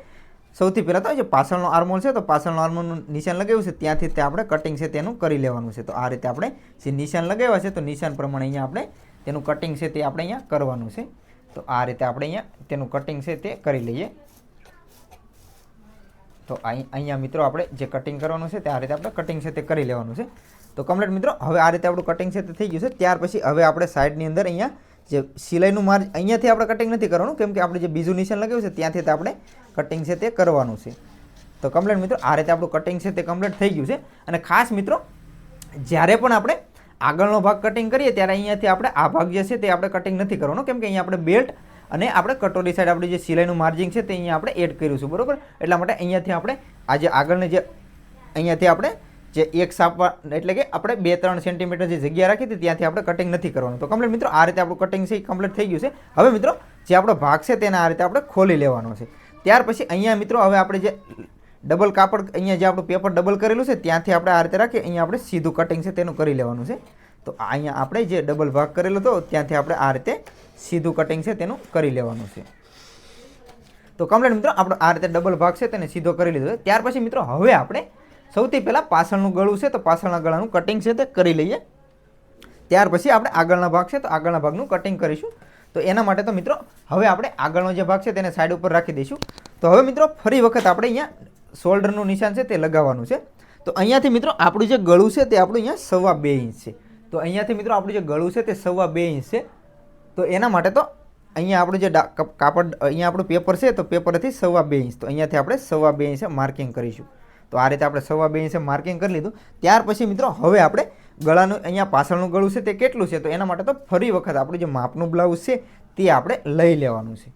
સૌથી પહેલાં તો જે પાછળનો આર્મહોલ છે તો પાછળનો આર્મહોલનું નિશાન લગાવ્યું છે ત્યાંથી તે આપણે કટિંગ છે તેનું કરી લેવાનું છે. તો આ રીતે આપણે જે નિશાન લગાવ્યા છે તો નિશાન પ્રમાણે અહીંયા આપણે તેનું કટિંગ છે તે આપણે અહીંયા કરવાનું છે. તો આ રીતે આપણે અહીંયા તેનું કટિંગ છે તે કરી લઈએ. તો અહીંયા મિત્રો આપણે જે કટિંગ કરવાનું છે તે આ રીતે આપણે કટિંગ છે તે કરી લેવાનું છે. તો કમ્પ્લીટ મિત્રો હવે આ રીતે આપણું કટિંગ છે તે થઈ ગયું છે. ત્યાર પછી હવે આપણે સાઈડની અંદર અહીંયા જે સિલાઈનું માર્જ અહીંયાથી આપણે કટિંગ નથી કરવાનું, કેમ કે આપણે જે બીજું નિશાન લગાવ્યું છે ત્યાંથી આપણે કટિંગ છે તે કરવાનું છે. તો કમ્પ્લીટ મિત્રો આ રીતે આપણું કટિંગ છે તે કમ્પ્લીટ થઈ ગયું છે. અને ખાસ મિત્રો જ્યારે પણ આપણે આગળનો ભાગ કટિંગ કરીએ ત્યારે અહીંયાથી આપણે આ ભાગ જે છે તે આપણે કટિંગ નથી કરવાનો, કેમ કે અહીંયા આપણે બેલ્ટ અને આપણે કટોરી સાઈડ આપણી જે સિલાઈનું માર્જિંગ છે તે અહીંયા આપણે એડ કર્યું છે, બરોબર. એટલા માટે અહીંયાથી આપણે આ જે આગળની જે અહીંયાથી આપણે જે એક સાપવા એટલે કે આપણે 2-3 સેન્ટીમીટર જે જગ્યા રાખી હતી ત્યાંથી આપણે કટિંગ નથી કરવાનું. તો કમ્પ્લીટ મિત્રો આ રીતે આપણું કટિંગ છે એ કમ્પ્લીટ થઈ ગયું છે. હવે મિત્રો જે આપણો ભાગ છે તેને આ રીતે આપણે ખોલી લેવાનો છે. ત્યાર પછી અહીંયા મિત્રો હવે આપણે જે ડબલ કાપડ અહીંયા જે આપણું પેપર ડબલ કરેલું છે ત્યાંથી આપણે આ રીતે રાખી અહીંયા આપણે સીધું કટિંગ છે તેનું કરી લેવાનું છે. તો અહીંયા આપણે જે ડબલ ભાગ કરેલો હતો ત્યાંથી આપણે આ રીતે સીધું કટિંગ છે તેનું કરી લેવાનું છે. તો કમ્પ્લીટ મિત્રો આપણો આ રીતે ડબલ ભાગ છે તેને સીધો કરી લીધો છે. ત્યાર પછી મિત્રો હવે આપણે સૌથી પહેલાં પાછળનું ગળું છે તો પાછળના ગળાનું કટિંગ છે તે કરી લઈએ. ત્યાર પછી આપણે આગળના ભાગ છે તો આગળના ભાગનું કટિંગ કરીશું. તો એના માટે તો મિત્રો હવે આપણે આગળનો જે ભાગ છે તેને સાઈડ ઉપર રાખી દઈશું. તો હવે મિત્રો ફરી વખત આપણે અહીંયા શોલ્ડરનું નિશાન છે તે લગાવવાનું છે. તો અહીંયાથી મિત્રો આપણું જે ગળું છે તે આપણું અહીંયા 2.25 ઇંચ છે. તો અહીંયાથી મિત્રો આપણું જે ગળું છે તે 2.25 ઇંચ છે. તો એના માટે તો અહીંયા આપણું જે કાપડ અહીંયા આપણું પેપર છે તો પેપરથી 2.25 ઇંચ, તો અહીંયાથી આપણે 2.25 ઇંચે માર્કિંગ કરીશું. તો આ રીતે આપણે 2.25 ઇંચે માર્કિંગ કરી લીધું. ત્યાર પછી મિત્રો હવે આપણે ગળાનું અહીંયા પાછળનું ગળું છે તે કેટલું છે તો એના માટે તો ફરી વખત આપણું જે માપનું બ્લાઉઝ છે તે આપણે લઈ લેવાનું છે.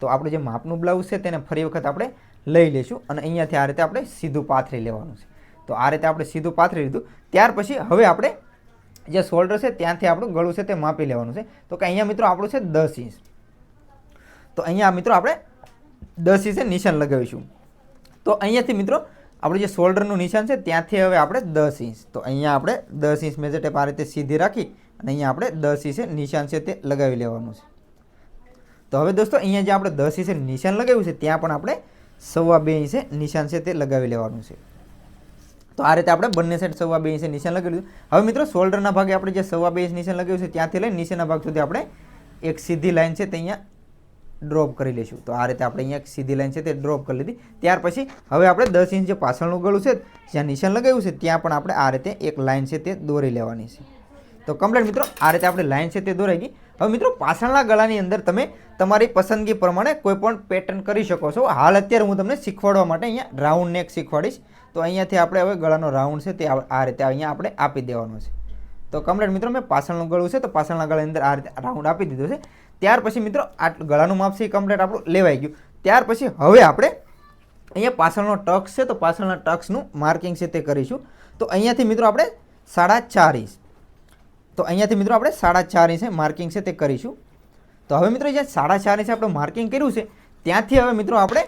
તો આપણું જે માપનું બ્લાઉઝ છે તેને ફરી વખત આપણે લઈ લઈશું અને અહીંયાથી આ રીતે આપણે સીધું પાથરી લેવાનું છે. તો આ રીતે આપણે સીધું પાથરી લીધું. ત્યાર પછી હવે આપણે જે શોલ્ડર છે ત્યાંથી આપણું ગળું છે તે માપી લેવાનું છે. તો કે અહીંયા મિત્રો આપણું છે 10 ઇંચ. તો અહીંયા મિત્રો આપણે 10 ઇંચે નિશાન લગાવીશું. તો અહીંયાથી મિત્રો આપણું જે શોલ્ડરનું નિશાન છે ત્યાંથી હવે આપણે 10 ઇંચ, તો અહીંયા આપણે 10 ઇંચ મેજર ટેપ આ રીતે સીધી રાખી અને અહીંયા આપણે 10 ઇંચે નિશાન છે તે લગાવી લેવાનું છે. તો હવે દોસ્તો અહીંયા જે આપણે 10 ઇંચે નિશાન લગાવ્યું છે ત્યાં પણ આપણે 2.25 ઇંચે નિશાન છે તે લગાવી લેવાનું છે. તો આ રીતે આપણે બંને સાઈડ 2.25 ઇંચે નિશાન લગાવી લીધું. હવે મિત્રો શોલ્ડરના ભાગે આપણે જે 2.25 ઇંચ નિશાન લગાવ્યું છે ત્યાંથી લઈને નીચેના ભાગ સુધી આપણે એક સીધી લાઈન છે તે અહીંયા ડ્રોપ કરી લઈશું. તો આ રીતે આપણે અહીંયા એક સીધી લાઈન છે તે ડ્રોપ કરી લીધી. ત્યાર પછી હવે આપણે 10 ઇંચ જે પાછળનું ગળું છે જ્યાં નિશાન લગાવ્યું છે ત્યાં પણ આપણે આ રીતે એક લાઈન છે તે દોરી લેવાની છે. તો કમ્પ્લીટ મિત્રો આ રીતે આપણે લાઈન છે તે દોરાઈ ગઈ. હવે મિત્રો પાછળના ગળાની અંદર તમે તમારી પસંદગી પ્રમાણે કોઈ પણ પેટર્ન કરી શકો છો. હાલ અત્યારે હું તમને શીખવાડવા માટે અહીંયા રાઉન્ડ નેક શીખવાડીશ. તો અહીંયાથી આપણે હવે ગળાનો રાઉન્ડ છે તે આ રીતે અહીંયા આપણે આપી દેવાનો છે. તો કમ્પ્લીટ મિત્રો મેં પાછળનું ગળું છે તો પાછળના ગળાની અંદર આ રીતે રાઉન્ડ આપી દીધો છે. ત્યાર પછી મિત્રો આ ગળાનું માપ છે કમ્પ્લીટ આપણું લેવાઈ ગયું. ત્યાર પછી હવે આપણે અહીંયા પાછળનો ટક્સ છે તો પાછળના ટક્સનું માર્કિંગ છે તે કરીશું. તો અહીંયાથી મિત્રો આપણે 4.5 ઇંચ, તો અહીંયાથી મિત્રો આપણે 4.5 ઇંચે માર્કિંગ છે તે કરીશું. તો હવે મિત્રો જે 4.5 ઇંચે આપણે માર્કિંગ કર્યું છે ત્યાંથી હવે મિત્રો આપણે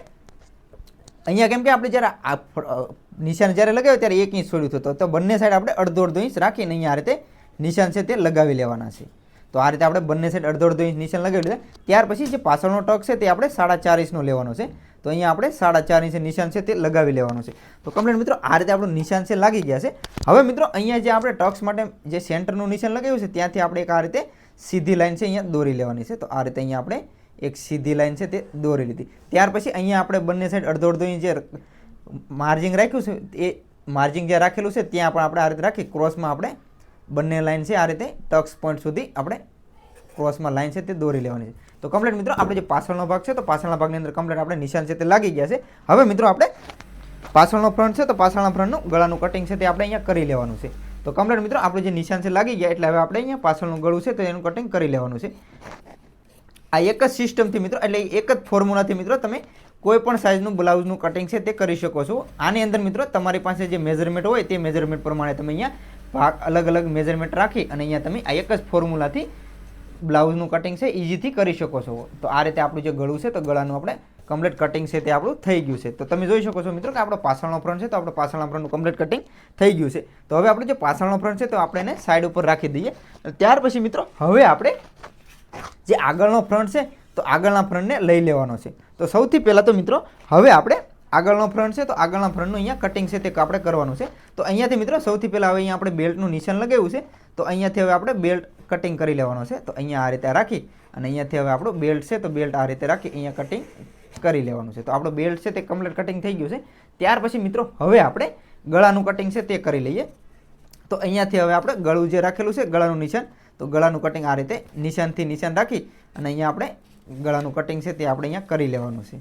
અહીંયા કેમ કે આપણે જ્યારે નિશાન જ્યારે લગાવ્યું ત્યારે 1 ઇંચ છોડ્યું હતું તો બંને સાઈડ આપણે અડધો ઇંચ રાખીને અહીંયા આ રીતે નિશાન છે તે લગાવી લેવાના છે. તો આ રીતે આપણે બંને સાઈડ અડધો ઇંચ નિશાન લગાવી લીધા. ત્યાર પછી જે પાછળનો ટક છે તે આપણે 4.5 ઇંચનો લેવાનો છે. તો અહીંયા આપણે 4.5 ઇંચે નિશાન છે તે લગાવી લેવાનું છે. તો કમ્પ્લીટ મિત્રો આ રીતે આપણું નિશાન છે લાગી ગયા છે. હવે મિત્રો અહીંયા જે આપણે ટક્સ માટે જે સેન્ટરનું નિશાન લગાવ્યું છે ત્યાંથી આપણે એક આ રીતે સીધી લાઈન છે અહીંયા દોરી લેવાની છે. તો આ રીતે અહીંયા આપણે એક સીધી લાઈન છે તે દોરી લીધી. ત્યાર પછી અહીંયા આપણે બંને સાઈડ અડધો અડધો ઇંચ જે માર્જિંગ રાખ્યું છે એ માર્જિંગ જે રાખેલું છે ત્યાં પણ આપણે આ રીતે રાખી ક્રોસમાં આપણે બંને લાઈન છે આ રીતે ટક્સ પોઈન્ટ સુધી આપણે ક્રોસમાં લાઈન છે તે દોરી લેવાની છે. તો કમ્પ્લીટ મિત્રો આપણે જે પાછળનો ભાગ છે તો પાછળના ભાગની અંદર કમ્પ્લીટ આપણે નિશાન છે તે લાગી ગયા છે. હવે મિત્રો આપણે પાછળનો ફ્રન્ટ છે તો પાછળના ફ્રન્ટનું ગળાનું કટિંગ છે તે આપણે અહીંયા કરી લેવાનું છે. તો કમ્પ્લીટ મિત્રો આપણે જે નિશાન છે લાગી ગયા એટલે હવે આપણે અહીંયા પાછળનું ગળું છે તો એનું કટિંગ કરી લેવાનું છે. આ એક જ સિસ્ટમથી મિત્રો એટલે એક જ ફોર્મ્યુલાથી મિત્રો તમે કોઈ પણ સાઇઝનું બ્લાઉઝનું કટિંગ છે તે કરી શકો છો. આની અંદર મિત્રો તમારી પાસે જે મેઝરમેન્ટ હોય તે મેઝરમેન્ટ પ્રમાણે તમે અહીંયા ભાગ અલગ અલગ મેઝરમેન્ટ રાખી અને અહીંયા તમે આ એક જ ફોર્મ્યુલાથી બ્લાઉઝનું કટિંગ છે ઇઝીથી કરી શકો છો. તો આ રીતે આપણું જે ગળું છે તો ગળાનું આપણે કમ્પ્લીટ કટિંગ છે તે આપણું થઈ ગયું છે. તો તમે જોઈ શકો છો મિત્રો કે આપણો પાછળનો ફ્રન્ટ છે તો આપણો પાછળના ફ્રન્ટનું કમ્પ્લીટ કટિંગ થઈ ગયું છે. તો હવે આપણે જે પાછળનો ફ્રન્ટ છે તો આપણે એને સાઈડ ઉપર રાખી દઈએ. ત્યાર પછી મિત્રો હવે આપણે જે આગળનો ફ્રન્ટ છે તો આગળના ફ્રન્ટને લઈ લેવાનો છે. તો સૌથી પહેલાં તો મિત્રો હવે આપણે આગળનો ફ્રન્ટ છે તો આગળના ફ્રન્ટનું અહીંયા કટિંગ છે તે આપણે કરવાનું છે. તો અહીંયાથી મિત્રો સૌથી પહેલાં હવે અહીંયા આપણે બેલ્ટનું નિશાન લગાવ્યું છે તો અહીંયાથી હવે આપણે બેલ્ટ કટિંગ કરી લેવાનો છે. તો અહીંયા આ રીતે રાખી અને અહીંયાથી હવે આપણો બેલ્ટ છે તો બેલ્ટ આ રીતે રાખી અહીંયા કટિંગ કરી લેવાનું છે. તો આપણો બેલ્ટ છે તે કમ્પ્લીટ કટિંગ થઈ ગયું છે. ત્યાર પછી મિત્રો હવે આપણે ગળાનું કટિંગ છે તે કરી લઈએ. તો અહીંયાથી હવે આપણે ગળું જે રાખેલું છે ગળાનું નિશાન તો ગળાનું કટિંગ આ રીતે નિશાનથી નિશાન રાખી અને અહીંયા આપણે ગળાનું કટિંગ છે તે આપણે અહીંયા કરી લેવાનું છે.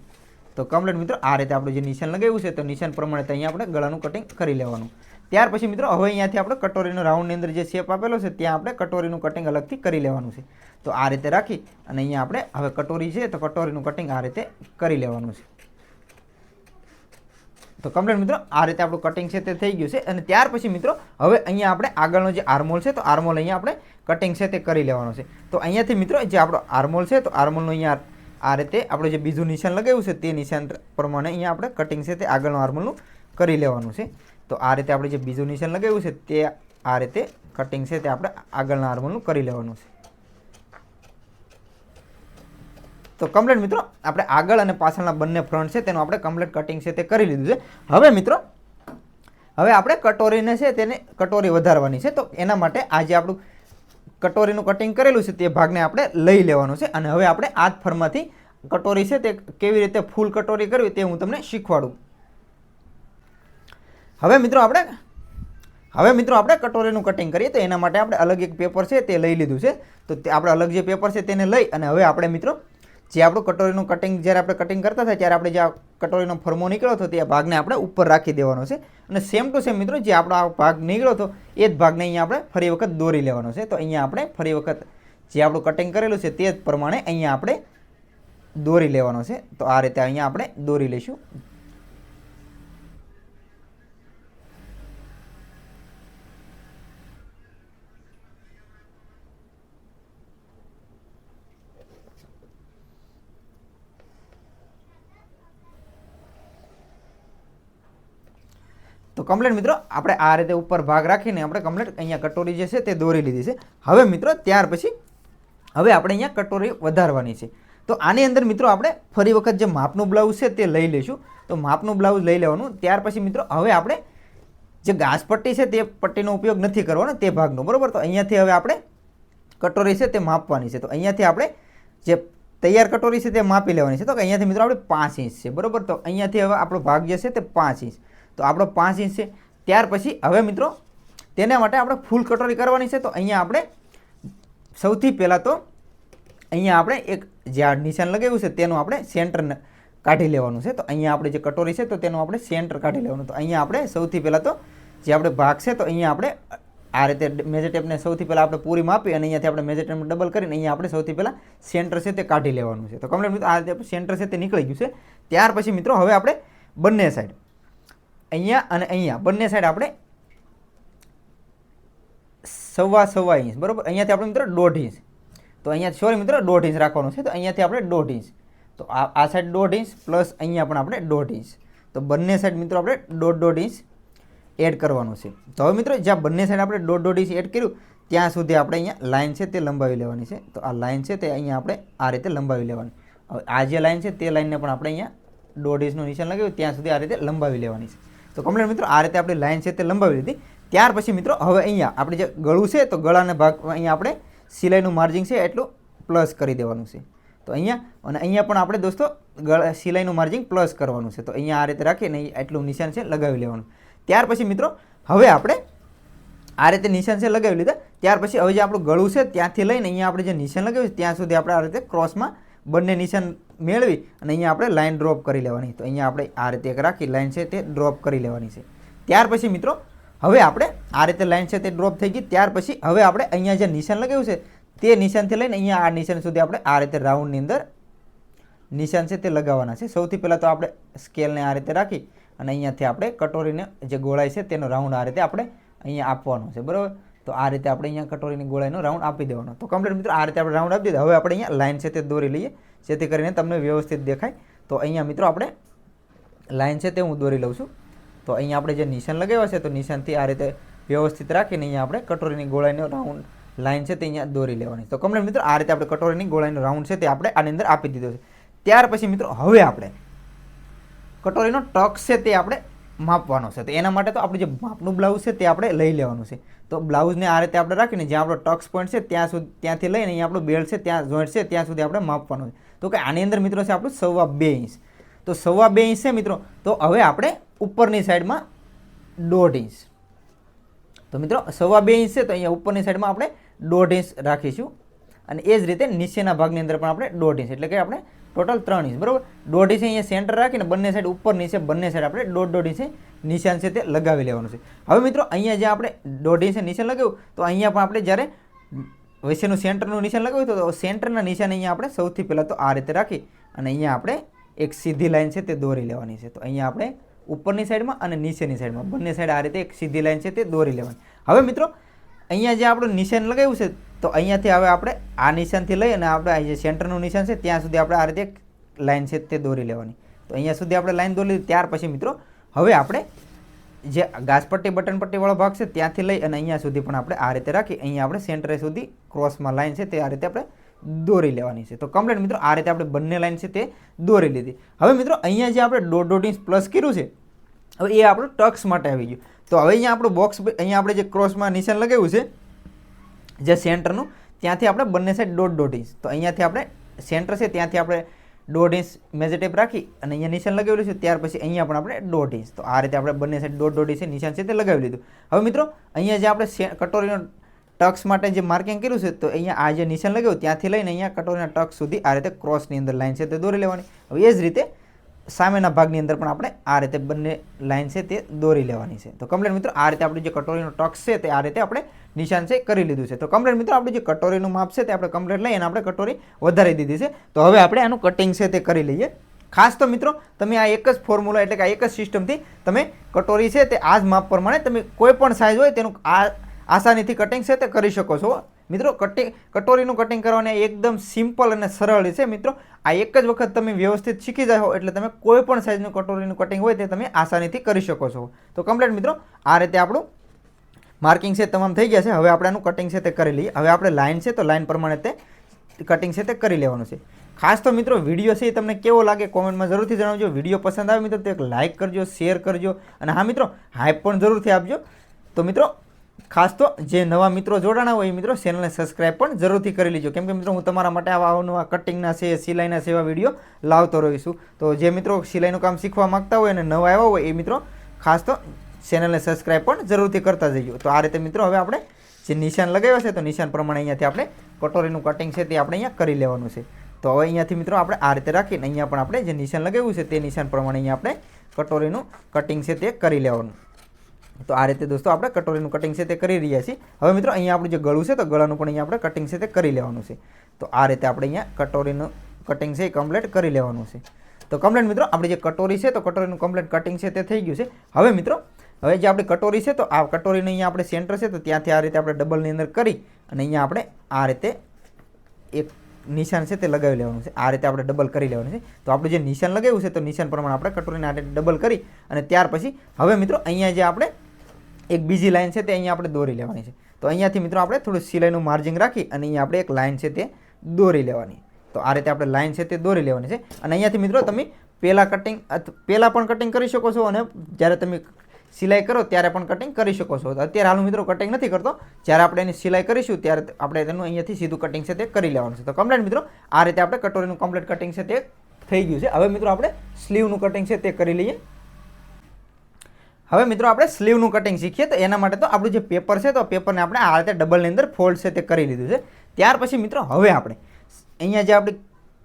તો કમ્પ્લીટ મિત્રો આ રીતે આપણે જે નિશાન લગાવ્યું છે તો નિશાન પ્રમાણે અહીંયા આપણે ગળાનું કટિંગ કરી લેવાનું. ત્યાર પછી મિત્રો હવે અહીંયાથી આપણે કટોરીનો રાઉન્ડની અંદર જે શેપ આપેલો છે ત્યાં આપણે કટોરીનું કટિંગ અલગથી કરી લેવાનું છે. તો આ રીતે રાખી અને અહીંયા આપણે હવે કટોરી છે તો કટોરીનું કટિંગ આ રીતે કરી લેવાનું છે. તો કમ્પ્લીટ મિત્રો આ રીતે આપણું કટિંગ છે તે થઈ ગયું છે. અને ત્યાર પછી મિત્રો હવે અહીંયા આપણે આગળનો જે આર્મોલ છે તો આર્મોલ અહીંયા આપણે કટિંગ છે તે કરી લેવાનો છે. તો અહીંયાથી મિત્રો જે આપણો આર્મોલ છે તો આર્મોલનો અહીંયા આ રીતે આપણે જે બીજું નિશાન લગાવ્યું છે તે નિશાન પ્રમાણે અહીંયા આપણે કટિંગ છે તે આગળનો આર્મોલનું કરી લેવાનું છે. તો આ રીતે આપણે જે બીજું નિશાન લગાવ્યું છે તે આ રીતે કટિંગ છે તે આપણે આગળના આર્મોલનું કરી લેવાનું છે. તો કમ્પ્લીટ મિત્રો આપણે આગળ અને પાછળના બંને ફ્રન્ટ છે તેનું આપણે કમ્પ્લીટ કટિંગ છે તે કરી લીધું છે. હવે મિત્રો હવે આપણે કટોરીને છે તેને કટોરી વધારવાની છે. તો એના માટે આ જે આપણું કટોરીનું કટિંગ કરેલું છે તે ભાગને આપણે લઈ લેવાનું છે અને હવે આપણે આ જ ફરમાંથી કટોરી છે તે કેવી રીતે ફૂલ કટોરી કરવી તે હું તમને શીખવાડું. હવે મિત્રો આપણે કટોરીનું કટિંગ કરીએ તો એના માટે આપણે અલગ એક પેપર છે તે લઈ લીધું છે. તો આપણે અલગ જે પેપર છે તેને લઈ અને હવે આપણે મિત્રો જે આપણું કટોરીનું કટિંગ જ્યારે આપણે કટિંગ કરતા હતા ત્યારે આપણે જે કટોરીનો ફરમો નીકળ્યો હતો તે ભાગને આપણે ઉપર રાખી દેવાનો છે અને સેમ ટુ સેમ મિત્રો જે આપણો આ ભાગ નીકળ્યો હતો એ જ ભાગને અહીંયા આપણે ફરી વખત દોરી લેવાનો છે. તો અહીંયા આપણે ફરી વખત જે આપણું કટિંગ કરેલું છે તે જ પ્રમાણે અહીંયા આપણે દોરી લેવાનો છે. તો આ રીતે અહીંયા આપણે દોરી લઈશું. તો કમ્પ્લીટ મિત્રો આપણે આ રીતે ઉપર ભાગ રાખીને આપણે કમ્પ્લીટ અહીંયા કટોરી જે છે તે દોરી લીધી છે. હવે મિત્રો ત્યાર પછી હવે આપણે અહીંયા કટોરી વધારવાની છે. તો આની અંદર મિત્રો આપણે ફરી વખત જે માપનું બ્લાઉઝ છે તે લઈ લઈશું. તો માપનું બ્લાઉઝ લઈ લેવાનું. ત્યાર પછી મિત્રો હવે આપણે જે ઘાસ પટ્ટી છે તે પટ્ટીનો ઉપયોગ નથી કરવાનો તે ભાગનો, બરાબર. તો અહીંયાથી હવે આપણે કટોરી છે તે માપવાની છે. તો અહીંયાથી આપણે જે તૈયાર કટોરી છે તે માપી લેવાની છે. તો અહીંયાથી મિત્રો આપણે 5 ઇંચ છે, બરાબર. તો અહીંયાથી હવે આપણો ભાગ જે છે તે 5 ઇંચ, તો આપણો 5 ઇંચ છે. ત્યાર પછી હવે મિત્રો તેના માટે આપણે ફૂલ કટોરી કરવાની છે. તો અહીંયા આપણે સૌથી પહેલાં તો અહીંયા આપણે એક જે આ નિશાન લગાવ્યું છે તેનું આપણે સેન્ટર કાઢી લેવાનું છે. તો અહીંયા આપણે જે કટોરી છે તો તેનું આપણે સેન્ટર કાઢી લેવાનું. તો અહીંયા આપણે સૌથી પહેલાં તો જે આપણે ભાગ છે તો અહીંયા આપણે આ રીતે મેજર ટેપને સૌથી પહેલાં આપણે પૂરી માપી અને અહીંયાથી આપણે મેજર ટેપ ડબલ કરીને અહીંયા આપણે સૌથી પહેલાં સેન્ટર છે તે કાઢી લેવાનું છે. તો કમ્પ્લીટ મિત્રો આ રીતે સેન્ટર છે તે નીકળી ગયું છે. ત્યાર પછી મિત્રો હવે આપણે બંને સાઈડ અહીંયા અને અહીંયા બંને સાઈડ આપણે 1.25 ઇંચ, બરાબર. અહીંયાથી આપણે મિત્રો 1.5 ઇંચ, તો અહીંયા સોરી મિત્રો 1.5 ઇંચ રાખવાનું છે. તો અહીંયાથી આપણે 1.5 ઇંચ, તો આ સાઈડ 1.5 ઇંચ પ્લસ અહીંયા પણ આપણે 1.5 ઇંચ, તો બંને સાઈડ મિત્રો આપણે 1.5 ઇંચ એડ કરવાનું છે. તો હવે મિત્રો જ્યાં બંને સાઈડ આપણે 1.5 ઇંચ એડ કર્યું ત્યાં સુધી આપણે અહીંયા લાઇન છે તે લંબાવી લેવાની છે. તો આ લાઇન છે તે અહીંયા આપણે આ રીતે લંબાવી લેવાની. હવે આ જે લાઇન છે તે લાઇનને પણ આપણે અહીંયા 1.5 ઇંચનું નિશાન લગાવ્યું ત્યાં સુધી આ રીતે લંબાવી લેવાની છે. તો કમ્પ્લીટ મિત્રો આ રીતે આપણી લાઇન છે તે લંબાવી લીધી. ત્યાર પછી મિત્રો હવે અહીંયા આપણે જે ગળું છે તો ગળાના ભાગ અહીંયા આપણે સિલાઈનું માર્જિન છે એટલું પ્લસ કરી દેવાનું છે. તો અહીંયા પણ આપણે દોસ્તો સિલાઈનું માર્જિન પ્લસ કરવાનું છે. તો અહીંયા આ રીતે રાખીને એટલું નિશાન છે લગાવી લેવાનું. ત્યાર પછી મિત્રો હવે આપણે આ રીતે નિશાન છે લગાવી લીધા. ત્યાર પછી હવે જે આપણું ગળું છે ત્યાંથી લઈને અહીંયા આપણે જે નિશાન લગાવ્યું છે ત્યાં સુધી આપણે આ રીતે ક્રોસમાં બંને નિશાન મેળવી અને અહીંયા આપણે લાઇન ડ્રોપ કરી લેવાની. તો અહીંયા આપણે આ રીતે એક રાખી લાઇન છે તે ડ્રોપ કરી લેવાની છે. ત્યાર પછી મિત્રો હવે આપણે આ રીતે લાઇન છે તે ડ્રોપ થઈ ગઈ. ત્યાર પછી હવે આપણે અહીંયા જે નિશાન લગાવ્યું છે તે નિશાનથી લઈને અહીંયા આ નિશાન સુધી આપણે આ રીતે રાઉન્ડની અંદર નિશાન છે તે લગાવવાના છે. સૌથી પહેલાં તો આપણે સ્કેલને આ રીતે રાખી અને અહીંયાથી આપણે કટોરીને જે ગોળાઈ છે તેનો રાઉન્ડ આ રીતે આપણે અહીંયા આપવાનો છે, બરાબર. તો આ રીતે આપણે અહીંયા કટોરીની ગોળાઈનો રાઉન્ડ આપી દેવાનો. તો કમ્પ્લીટ મિત્રો આ રીતે આપણે રાઉન્ડ આપી દીધા. હવે આપણે અહીંયા લાઇન છે તે દોરી લઈએ જેથી કરીને તમને વ્યવસ્થિત દેખાય. તો અહીંયા મિત્રો આપણે લાઇન છે તે હું દોરી લઉં છું. તો અહીંયા આપણે જે નિશાન લગાવ્યા છે તો નિશાનથી આ રીતે વ્યવસ્થિત રાખીને અહીંયા આપણે કટોરીની ગોળાઈનો રાઉન્ડ લાઇન છે તે અહીંયા દોરી લેવાની. તો કમ્પ્લીટ મિત્રો આ રીતે આપણે કટોરીની ગોળાઈનો રાઉન્ડ છે તે આપણે આની અંદર આપી દીધો છે. ત્યાર પછી મિત્રો હવે આપણે કટોરીનો ટક છે તે આપણે માપવાનો છે. તો એના માટે તો આપણે જે માપનું બ્લાઉઝ છે તે આપણે લઈ લેવાનું છે. તો બ્લાઉઝને આ રીતે આપણે રાખીને જ્યાં આપણો ટક્સ પોઈન્ટ છે ત્યાંથી લઈને અહીંયા આપણું બેલ્ટ છે ત્યાં જોઈન્ટ છે ત્યાં સુધી આપણે માપવાનું છે. તો કે આની અંદર મિત્રો છે આપણું 2.5 ઇંચ. તો 2.5 ઇંચ છે મિત્રો. તો હવે આપણે ઉપરની સાઈડમાં 1.5 ઇંચ. તો મિત્રો 2.5 ઇંચ છે તો અહીંયા ઉપરની સાઈડમાં આપણે 1.5 ઇંચ રાખીશું અને એ જ રીતે નીચેના ભાગની અંદર પણ આપણે 1.5 ઇંચ એટલે કે આપણે ટોટલ 3 ઇંચ, બરાબર. 1.5 ઇંચ અહીંયા સેન્ટર રાખીને બંને સાઈડ ઉપર નીચે બંને સાઈડ આપણે 1.5 ઇંચ નિશાન છે તે લગાવી લેવાનું છે. હવે મિત્રો અહીંયા જે આપણે 1.5 ઇંચ નિશાન લગાવ્યું તો અહીંયા પણ આપણે જ્યારે વચ્ચેનું સેન્ટરનું નિશાન લગાવ્યું તો સેન્ટરના નિશાન અહીંયા આપણે સૌથી પહેલાં તો આ રીતે રાખી અને અહીંયા આપણે એક સીધી લાઈન છે તે દોરી લેવાની છે. તો અહીંયા આપણે ઉપરની સાઈડમાં અને નીચેની સાઈડમાં બંને સાઈડ આ રીતે એક સીધી લાઈન છે તે દોરી લેવાની. હવે મિત્રો અહીંયા જે આપણું નિશાન લગાવ્યું છે તો અહીંયાથી હવે આપણે આ નિશાનથી લઈ અને આપણે જે સેન્ટરનું નિશાન છે ત્યાં સુધી આપણે આ રીતે એક લાઈન છે તે દોરી લેવાની. તો અહીંયા સુધી આપણે લાઈન દોરી લીધી. ત્યાર પછી મિત્રો હવે આપણે જે ગાજપટ્ટી બટન પટ્ટીવાળો ભાગ છે ત્યાંથી લઈ અને અહીંયા સુધી પણ આપણે આ રીતે રાખી અહીંયા આપણે સેન્ટરે સુધી ક્રોસમાં લાઈન છે તે આ રીતે આપણે દોરી લેવાની છે. તો કમ્પ્લીટ મિત્રો આ રીતે આપણે બંને લાઈન છે તે દોરી લીધી. હવે મિત્રો અહીંયા જે આપણે 1.5 ઇંચ પ્લસ કર્યું છે હવે એ આપણું ટક્સ માટે આવી ગયું. તો હવે અહીંયા આપણું બોક્સ અહીંયા આપણે જે ક્રોસમાં નિશાન લગાવ્યું છે જે સેન્ટરનું ત્યાંથી આપણે બંને સાઈડ 1.5 ઇંચ. તો અહીંયાથી આપણે સેન્ટર છે ત્યાંથી આપણે 1.5 ઇંચ મેજર ટેપ રાખી અને અહીંયા નિશાન લગાવેલું છે. ત્યાર પછી અહીંયા પણ આપણે 1.5 ઇંચ. તો આ રીતે આપણે બંને સાઈડ 1.5 ઇંચ નિશાન છે તે લગાવી લીધું. હવે મિત્રો અહીંયા જે આપણે કટોરીનો ટક્સ માટે જે માર્કિંગ કર્યું છે તો અહીંયા આ જે નિશાન લગાવ્યું ત્યાંથી લઈને અહીંયા કટોરીના ટક્સ સુધી આ રીતે ક્રોસની અંદર લાઈન છે તે દોરી લેવાની. હવે એ જ રીતે સામેના ભાગની અંદર પણ આપણે આ રીતે બંને લાઈન છે તે દોરી લેવાની છે. તો કમ્પ્લીટ મિત્રો આ રીતે આપણું જે કટોરીનો ટક્સ છે તે આ રીતે આપણે નિશાન છે કરી લીધું છે. તો કમ્પ્લીટ મિત્રો આપણે જે કટોરીનું માપ છે તે આપણે કમ્પ્લીટ લઈ અને આપણે કટોરી વધારી દીધી છે. તો હવે આપણે આનું કટિંગ છે તે કરી લઈએ. ખાસ તો મિત્રો તમે આ એક જ ફોર્મ્યુલા એટલે કે આ એક જ સિસ્ટમથી તમે કટોરી છે તે આ જ માપ પ્રમાણે તમે કોઈ પણ સાઇઝ હોય તેનું આસાનીથી કટિંગ છે તે કરી શકો છો. મિત્રો કટોરીનું કટિંગ કરવાની એકદમ સિમ્પલ અને સરળ છે. મિત્રો આ એક જ વખત તમે વ્યવસ્થિત શીખી જાઓ એટલે તમે કોઈ પણ સાઇઝનું કટોરીનું કટિંગ હોય તે તમે આસાનીથી કરી શકો છો. તો કમ્પ્લીટ મિત્રો આ રીતે આપણું માર્કિંગ છે તમામ થઈ ગયા છે. હવે આપણે આનું કટિંગ છે તે કરી લઈએ. હવે આપણે લાઇન છે તો લાઇન પ્રમાણે તે કટિંગ છે તે કરી લેવાનું છે. ખાસ તો મિત્રો વિડીયો છે એ તમને કેવો લાગે કોમેન્ટમાં જરૂરથી જણાવજો. વિડીયો પસંદ આવે મિત્રો તો એક લાઇક કરજો, શેર કરજો અને હા મિત્રો હાઈપ પણ જરૂરથી આપજો. તો મિત્રો ખાસ તો જે નવા મિત્રો જોડાણા હોય એ મિત્રો ચેનલને સબસ્ક્રાઈબ પણ જરૂરથી કરી લેજો કેમ કે મિત્રો હું તમારા માટે આવા અવનવા કટિંગના છે સિલાઈના સેવા વિડીયો લાવતો રહીશું. તો જે મિત્રો સિલાઈનું કામ શીખવા માગતા હોય અને નવા આવ્યા હોય એ મિત્રો ખાસ તો ચેનલને સબસ્ક્રાઈબ પણ જરૂરથી કરતા જજો. તો આ રીતે મિત્રો હવે આપણે જે નિશાન લગાવ્યા છે તો નિશાન પ્રમાણે અહીંયાથી આપણે કટોરીનું કટિંગ છે તે આપણે અહીંયા કરી લેવાનું છે. તો હવે અહીંયાથી મિત્રો આપણે આ રીતે રાખીને અહીંયા પણ આપણે જે નિશાન લગાવ્યું છે તે નિશાન પ્રમાણે અહીંયા આપણે કટોરીનું કટિંગ છે તે કરી લેવાનું. તો આ રીતે દોસ્તો આપણે કટોરીનું કટિંગ છે તે કરી રહ્યા છીએ. હવે મિત્રો અહીંયા આપણું જે ગળું છે તો ગળાનું પણ અહીંયા આપણે કટિંગ છે તે કરી લેવાનું છે. તો આ રીતે આપણે અહીંયા કટોરીનું કટિંગ છે એ કમ્પ્લીટ કરી લેવાનું છે. તો કમ્પ્લીટ મિત્રો આપણી જે કટોરી છે તો કટોરીનું કમ્પ્લીટ કટિંગ છે તે થઈ ગયું છે. હવે મિત્રો હવે જે આપણી કટોરી છે તો આ કટોરીને અહીંયા આપણે સેન્ટર છે તો ત્યાંથી આ રીતે આપણે ડબલની અંદર કરી અને અહીંયા આપણે આ રીતે એક નિશાન છે તે લગાવી લેવાનું છે. આ રીતે આપણે ડબલ કરી લેવાનું છે. તો આપણે જે નિશાન લગાવ્યું છે તો નિશાન પ્રમાણે આપણે કટોરીને આ રીતે ડબલ કરી અને ત્યાર પછી હવે મિત્રો અહીંયા જે આપણે એક બીજી લાઈન છે તે અહીંયા આપણે દોરી લેવાની છે. તો અહીંયાથી મિત્રો આપણે થોડું સિલાઈનું માર્જિંગ રાખી અને અહીંયા આપણે એક લાઈન છે તે દોરી લેવાની. તો આ રીતે આપણે લાઈન છે તે દોરી લેવાની છે અને અહીંયાથી મિત્રો તમે પહેલાં પણ કટિંગ કરી શકો છો અને જ્યારે તમે સિલાઈ કરો ત્યારે પણ કટિંગ કરી શકો છો. અત્યારે હાલ મિત્રો કટિંગ નથી કરતો, જ્યારે આપણે એની સિલાઈ કરીશું ત્યારે આપણે તેનું અહીંયાથી સીધું કટિંગ છે તે કરી લેવાનું છે. તો કમ્પ્લીટ મિત્રો આ રીતે આપણે કટોરીનું કમ્પ્લીટ કટિંગ છે તે થઈ ગયું છે. હવે મિત્રો આપણે સ્લીવનું કટિંગ છે તે કરી લઈએ. હવે મિત્રો આપણે સ્લીવનું કટિંગ શીખીએ. તો એના માટે તો આપણું જે પેપર છે તો પેપરને આપણે આ રીતે ડબલની અંદર ફોલ્ડ છે તે કરી લીધું છે. ત્યાર પછી મિત્રો હવે આપણે અહીંયા જે આપણી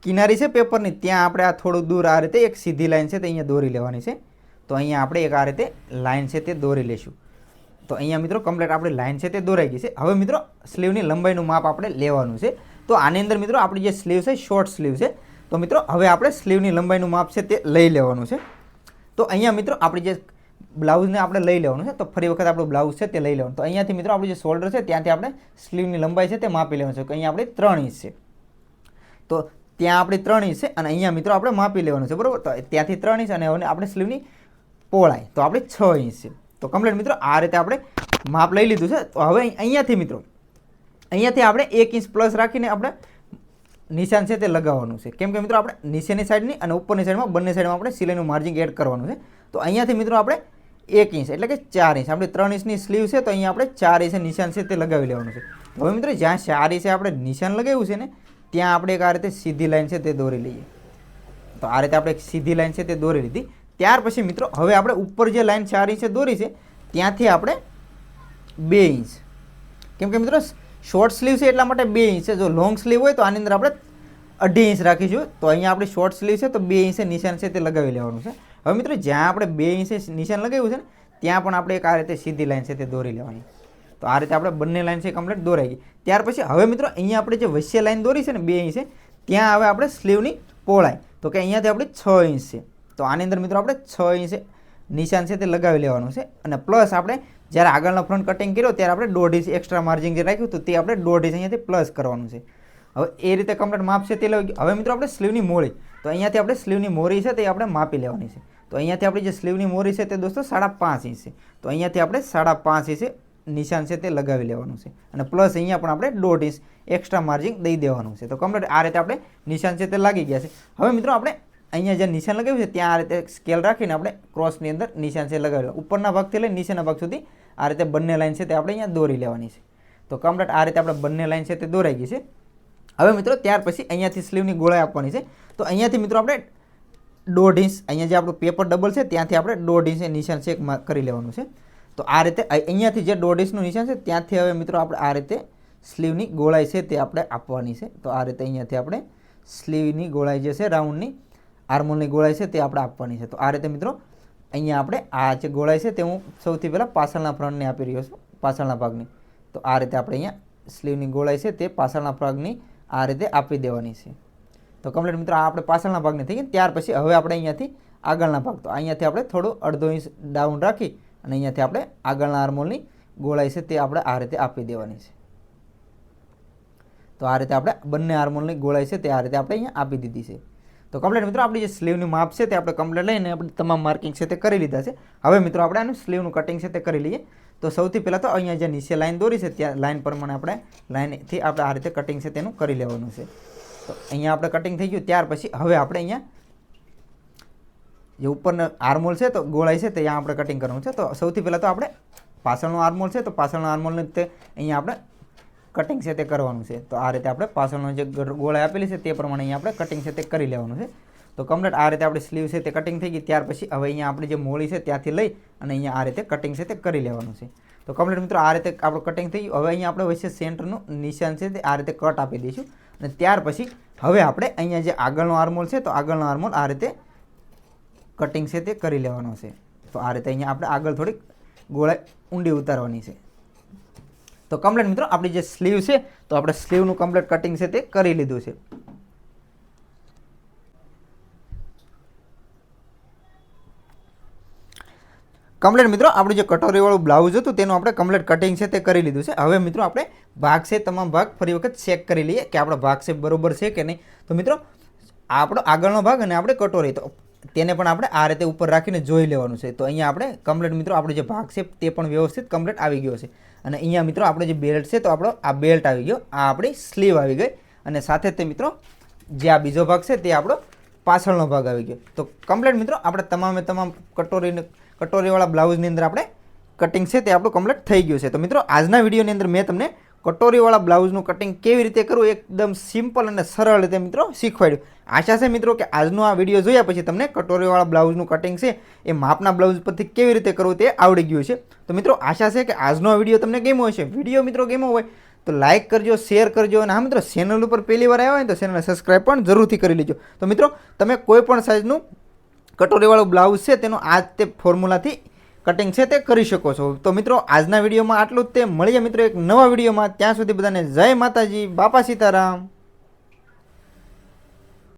કિનારી છે પેપરની ત્યાં આપણે આ થોડું દૂર આ રીતે એક સીધી લાઈન છે તે અહીંયા દોરી લેવાની છે. તો અહીંયા આપણે એક આ રીતે લાઈન છે તે દોરી લઈશું. તો અહીંયા મિત્રો કમ્પ્લીટ આપણી લાઈન છે તે દોરાઈ ગઈ છે. હવે મિત્રો સ્લીવની લંબાઈનું માપ આપણે લેવાનું છે. તો આની અંદર મિત્રો આપણી જે સ્લીવ છે શોર્ટ સ્લીવ છે. તો મિત્રો હવે આપણે સ્લીવની લંબાઈનું માપ છે તે લઈ લેવાનું છે. તો અહીંયા મિત્રો આપણી જે બ્લાઉઝને આપણે લઈ લેવાનું છે. તો ફરી વખત આપણું બ્લાઉઝ છે તે લઈ લેવાનું. તો અહીંયાથી મિત્રો આપણું જે શોલ્ડર છે ત્યાંથી આપણે સ્લીવની લંબાઈ છે તે માપી લેવાનું છે. તો અહીંયા આપણે 3 ઇંચ છે, તો ત્યાં આપણે 3 ઇંચ છે અને અહીંયા મિત્રો આપણે માપી લેવાનું છે, બરાબર. તો ત્યાંથી 3 ઇંચ અને હવે આપણે સ્લીવની પહોળાઈ તો આપણે 6 ઇંચ છે. તો કમ્પ્લીટ મિત્રો આ રીતે આપણે માપ લઈ લીધું છે. તો હવે અહીંયાથી મિત્રો અહીંયાથી આપણે 1 ઇંચ પ્લસ રાખીને આપણે નિશાન છે તે લગાવવાનું છે. કેમ કે મિત્રો આપણે નીચેની સાઈડની અને ઉપરની સાઈડમાં બંને સાઈડમાં આપણે સિલાઈનું માર્જિંગ એડ કરવાનું છે. તો અહીંયાથી મિત્રો આપણે 1 ઇંચ એટલે કે 4 ઇંચ, આપણે 3 ઇંચની સ્લીવ છે તો અહીંયા આપણે 4 ઇંચ નિશાન છે તે લગાવી લેવાનું છે. હવે મિત્રો જ્યાં 4 ઇંચે આપણે નિશાન લગાવ્યું છે ને ત્યાં આપણે એક આ રીતે સીધી લાઈન છે તે દોરી લઈએ. તો આ રીતે આપણે એક સીધી લાઈન છે તે દોરી લીધી. ત્યાર પછી મિત્રો હવે આપણે ઉપર જે લાઈન 4 ઇંચે દોરી છે ત્યાંથી આપણે 2 ઇંચ, કેમ કે મિત્રો શોર્ટ સ્લીવ છે એટલા માટે 2 ઇંચ છે. જો લોંગ સ્લીવ હોય તો આની અંદર આપણે 2.5 ઇંચ રાખીશું. તો અહીંયા આપણી શોર્ટ સ્લીવ છે તો 2 ઇંચે નિશાન છે તે લગાવી લેવાનું છે. હવે મિત્રો જ્યાં આપણે 2 ઇંચે નિશાન લગાવ્યું છે ને ત્યાં પણ આપણે એક આ રીતે સીધી લાઈન છે તે દોરી લેવાની. તો આ રીતે આપણે બંને લાઈન છે કમ્પ્લીટ દોરાઈ ગઈ. ત્યાર પછી હવે મિત્રો અહીંયા આપણે જે વચ્ચે લાઈન દોરી છે ને 2 ઇંચે ત્યાં હવે આપણે સ્લીવની પહોળાઈ તો કે અહીંયાથી આપણે 6 ઇંચ છે. તો આની અંદર મિત્રો આપણે 6 ઇંચે નિશાન છે તે લગાવી લેવાનું છે. અને પ્લસ આપણે જ્યારે આગળનો ફ્રન્ટ કટિંગ કર્યો ત્યારે આપણે 1.5 ઇંચ એક્સ્ટ્રા માર્જિન જે રાખ્યું તો તે આપણે 1.5 ઇંચ અહીંયાથી પ્લસ કરવાનું છે. હવે એ રીતે કમ્પ્લીટ માપ છે તે લઈ. હવે મિત્રો આપણે સ્લીવની મોરી તો અહીંયાથી આપણે સ્લીવની મોરી છે તે આપણે માપી લેવાની છે. તો અહીંયાથી આપણી જે સ્લીવની મોરી છે તે દોસ્તો 5.5 ઇંચ છે. તો અહીંયાથી આપણે 5.5 ઇંચે નિશાન છે તે લગાવી લેવાનું છે. અને પ્લસ અહીંયા પણ આપણે 1.5 ઇંચ એક્સ્ટ્રા માર્જિન દઈ દેવાનું છે. તો કમ્પ્લીટ આ રીતે આપણે નિશાન છે તે લાગી ગયા છે. હવે મિત્રો આપણે અહીંયા જે નિશાન લગાવ્યું છે ત્યાં આ રીતે સ્કેલ રાખીને આપણે ક્રોસની અંદર નિશાન છે લગાવી ઉપરના ભાગથી લઈને નીચેના ભાગ સુધી આ રીતે બંને લાઈન છે તે આપણે અહીંયા દોરી લેવાની છે. તો કમ્પ્લીટ આ રીતે આપણે બંને લાઈન છે તે દોરાઈ ગઈ છે. હવે મિત્રો ત્યાર પછી અહીંયાથી સ્લીવની ગોળાઈ આપવાની છે. તો અહીંયાથી મિત્રો આપણે 1.5 ઇંચ અહીંયા જે આપણું પેપર ડબલ છે ત્યાંથી આપણે 1.5 ઇંચ નિશાન છે કરી લેવાનું છે. તો આ રીતે અહીંયાથી જે 1.5 ઇંચનું નિશાન છે ત્યાંથી હવે મિત્રો આપણે આ રીતે સ્લીવની ગોળાઈ છે તે આપણે આપવાની છે. તો આ રીતે અહીંયાથી આપણે સ્લીવની ગોળાઈ જે છે રાઉન્ડની આર્મોલની ગોળાઈ છે તે આપણે આપવાની છે. તો આ રીતે મિત્રો અહીંયા આપણે આ જે ગોળાઈ છે તે હું સૌથી પહેલાં પાછળના ફ્રન્ટને આપી રહ્યો છું, પાછળના ભાગની. તો આ રીતે આપણે અહીંયા સ્લીવની ગોળાઈ છે તે પાછળના ભાગની આ રીતે આપી દેવાની છે. તો કમ્પ્લીટ મિત્રો આ આપણે પાછળના ભાગની થઈ ગઈ. ત્યાર પછી હવે આપણે અહીંયાથી આગળના ભાગ તો અહીંયાથી આપણે થોડું 1/2 ઇંચ ડાઉન રાખી અને અહીંયાથી આપણે આગળના આર્મોલની ગોળાઈ છે તે આપણે આ રીતે આપી દેવાની છે. તો આ રીતે આપણે બંને આર્મોલની ગોળાઈ છે તે આ રીતે આપણે અહીંયા આપી દીધી છે. તો કમ્પ્લીટ મિત્રો આપણી જે સ્લીવની માપ છે તે આપણે કમ્પ્લીટ લઈને આપણે તમામ માર્કિંગ છે તે કરી લીધા છે. હવે મિત્રો આપણે આનું સ્લીવનું કટિંગ છે તે કરી લઈએ. તો સૌથી પહેલાં તો અહીંયા જે નીચે લાઈન દોરી છે ત્યાં લાઈન પ્રમાણે આપણે લાઈનથી આપણે આ રીતે કટિંગ છે તેનું કરી લેવાનું છે. તો અહીંયા આપણે કટિંગ થઈ ગયું. ત્યાર પછી હવે આપણે અહીંયા જે ઉપરના આર્મોલ છે તો ગોળાઈ છે તે અહીંયા આપણે કટિંગ કરવાનું છે. તો સૌથી પહેલાં તો આપણે પાછળનો આર્મોલ છે તો પાછળના આર્મોલને તે અહીંયા આપણે કટિંગ છે તે કરવાનું છે. તો આ રીતે આપણે પાછળનો જે ગોળાઈ આપેલી છે તે પ્રમાણે અહીંયા આપણે કટિંગ છે તે કરી લેવાનું છે. તો કમ્પ્લીટ આ રીતે આપણી સ્લીવ છે તે કટિંગ થઈ ગઈ. ત્યાર પછી હવે અહીંયા આપણે જે મોળી છે ત્યાંથી લઈ અને અહીંયા આ રીતે કટિંગ છે તે કરી લેવાનું છે. તો કમ્પ્લીટ મિત્રો આ રીતે આપણું કટિંગ થઈ ગયું. હવે અહીંયા આપણે વચ્ચે સેન્ટરનું નિશાન છે તે આ રીતે કટ આપી દઈશું. અને ત્યાર પછી હવે આપણે અહીંયા જે આગળનો આર્મોલ છે તો આગળનો આર્મોલ આ રીતે કટિંગ છે તે કરી લેવાનો છે. તો આ રીતે અહીંયા આપણે આગળ થોડીક ગોળાઈ ઊંડી ઉતારવાની છે. તો કમ્પ્લીટ મિત્રો આપણી જે સ્લીવ છે તો આપણે સ્લીવનું કમ્પ્લીટ કટિંગ છે તે કરી લીધું છે. કમ્પ્લીટ મિત્રો આપણું જે કટોરીવાળું બ્લાઉઝ હતું તેનું આપણે કમ્પ્લીટ કટિંગ છે તે કરી લીધું છે. હવે મિત્રો આપણે ભાગ છે તમામ ભાગ ફરી વખત ચેક કરી લઈએ કે આપણો ભાગ છે બરોબર છે કે નહીં. તો મિત્રો આપણો આગળનો ભાગ અને આપણે કટોરી તો તેને પણ આપણે આ રીતે ઉપર રાખીને જોઈ લેવાનું છે. તો અહીંયા આપણે કમ્પ્લીટ મિત્રો આપણો જે ભાગ છે તે પણ વ્યવસ્થિત કમ્પ્લીટ આવી ગયો છે. અને અહીંયા મિત્રો આપણો જે બેલ્ટ છે તો આપણો આ બેલ્ટ આવી ગયો, આ આપણી સ્લીવ આવી ગઈ અને સાથે તે મિત્રો જે આ બીજો ભાગ છે તે આપણો પાછળનો ભાગ આવી ગયો. તો કમ્પ્લીટ મિત્રો આપણે તમામે તમામ કટોરીવાળા બ્લાઉઝની અંદર આપણે કટિંગ છે તે આપણું કમ્પ્લીટ થઈ ગયું છે. તો મિત્રો આજના વિડીયોની અંદર મેં તમને કટોરીવાળા બ્લાઉઝનું કટિંગ કેવી રીતે કરવું એકદમ સિમ્પલ અને સરળ રીતે મિત્રો શીખવાડ્યું. આશા છે મિત્રો કે આજનો આ વિડીયો જોયા પછી તમને કટોરીવાળા બ્લાઉઝનું કટિંગ છે એ માપના બ્લાઉઝ પરથી કેવી રીતે કરવું તે આવડી ગયું છે. તો મિત્રો આશા છે કે આજનો આ વિડીયો તમને ગમ્યો હશે. વિડીયો મિત્રો ગમ્યો હોય તો લાઇક કરજો, શેર કરજો અને હા મિત્રો ચેનલ ઉપર પહેલી વાર આવ્યા હોય તો ચેનલને સબસ્ક્રાઈબ પણ જરૂરથી કરી લેજો. તો મિત્રો તમે કોઈ પણ સાઇઝનું કટોરીવાળું બ્લાઉઝ છે તેનો આ તે ફોર્મ્યુલાથી કટિંગ છે તે કરી શકો છો. તો મિત્રો આજના વિડીયોમાં આટલું જ તે. મળીએ મિત્રો એક નવા વિડીયોમાં. ત્યાં સુધી બધાને જય માતાજી, બાપા સીતારામ.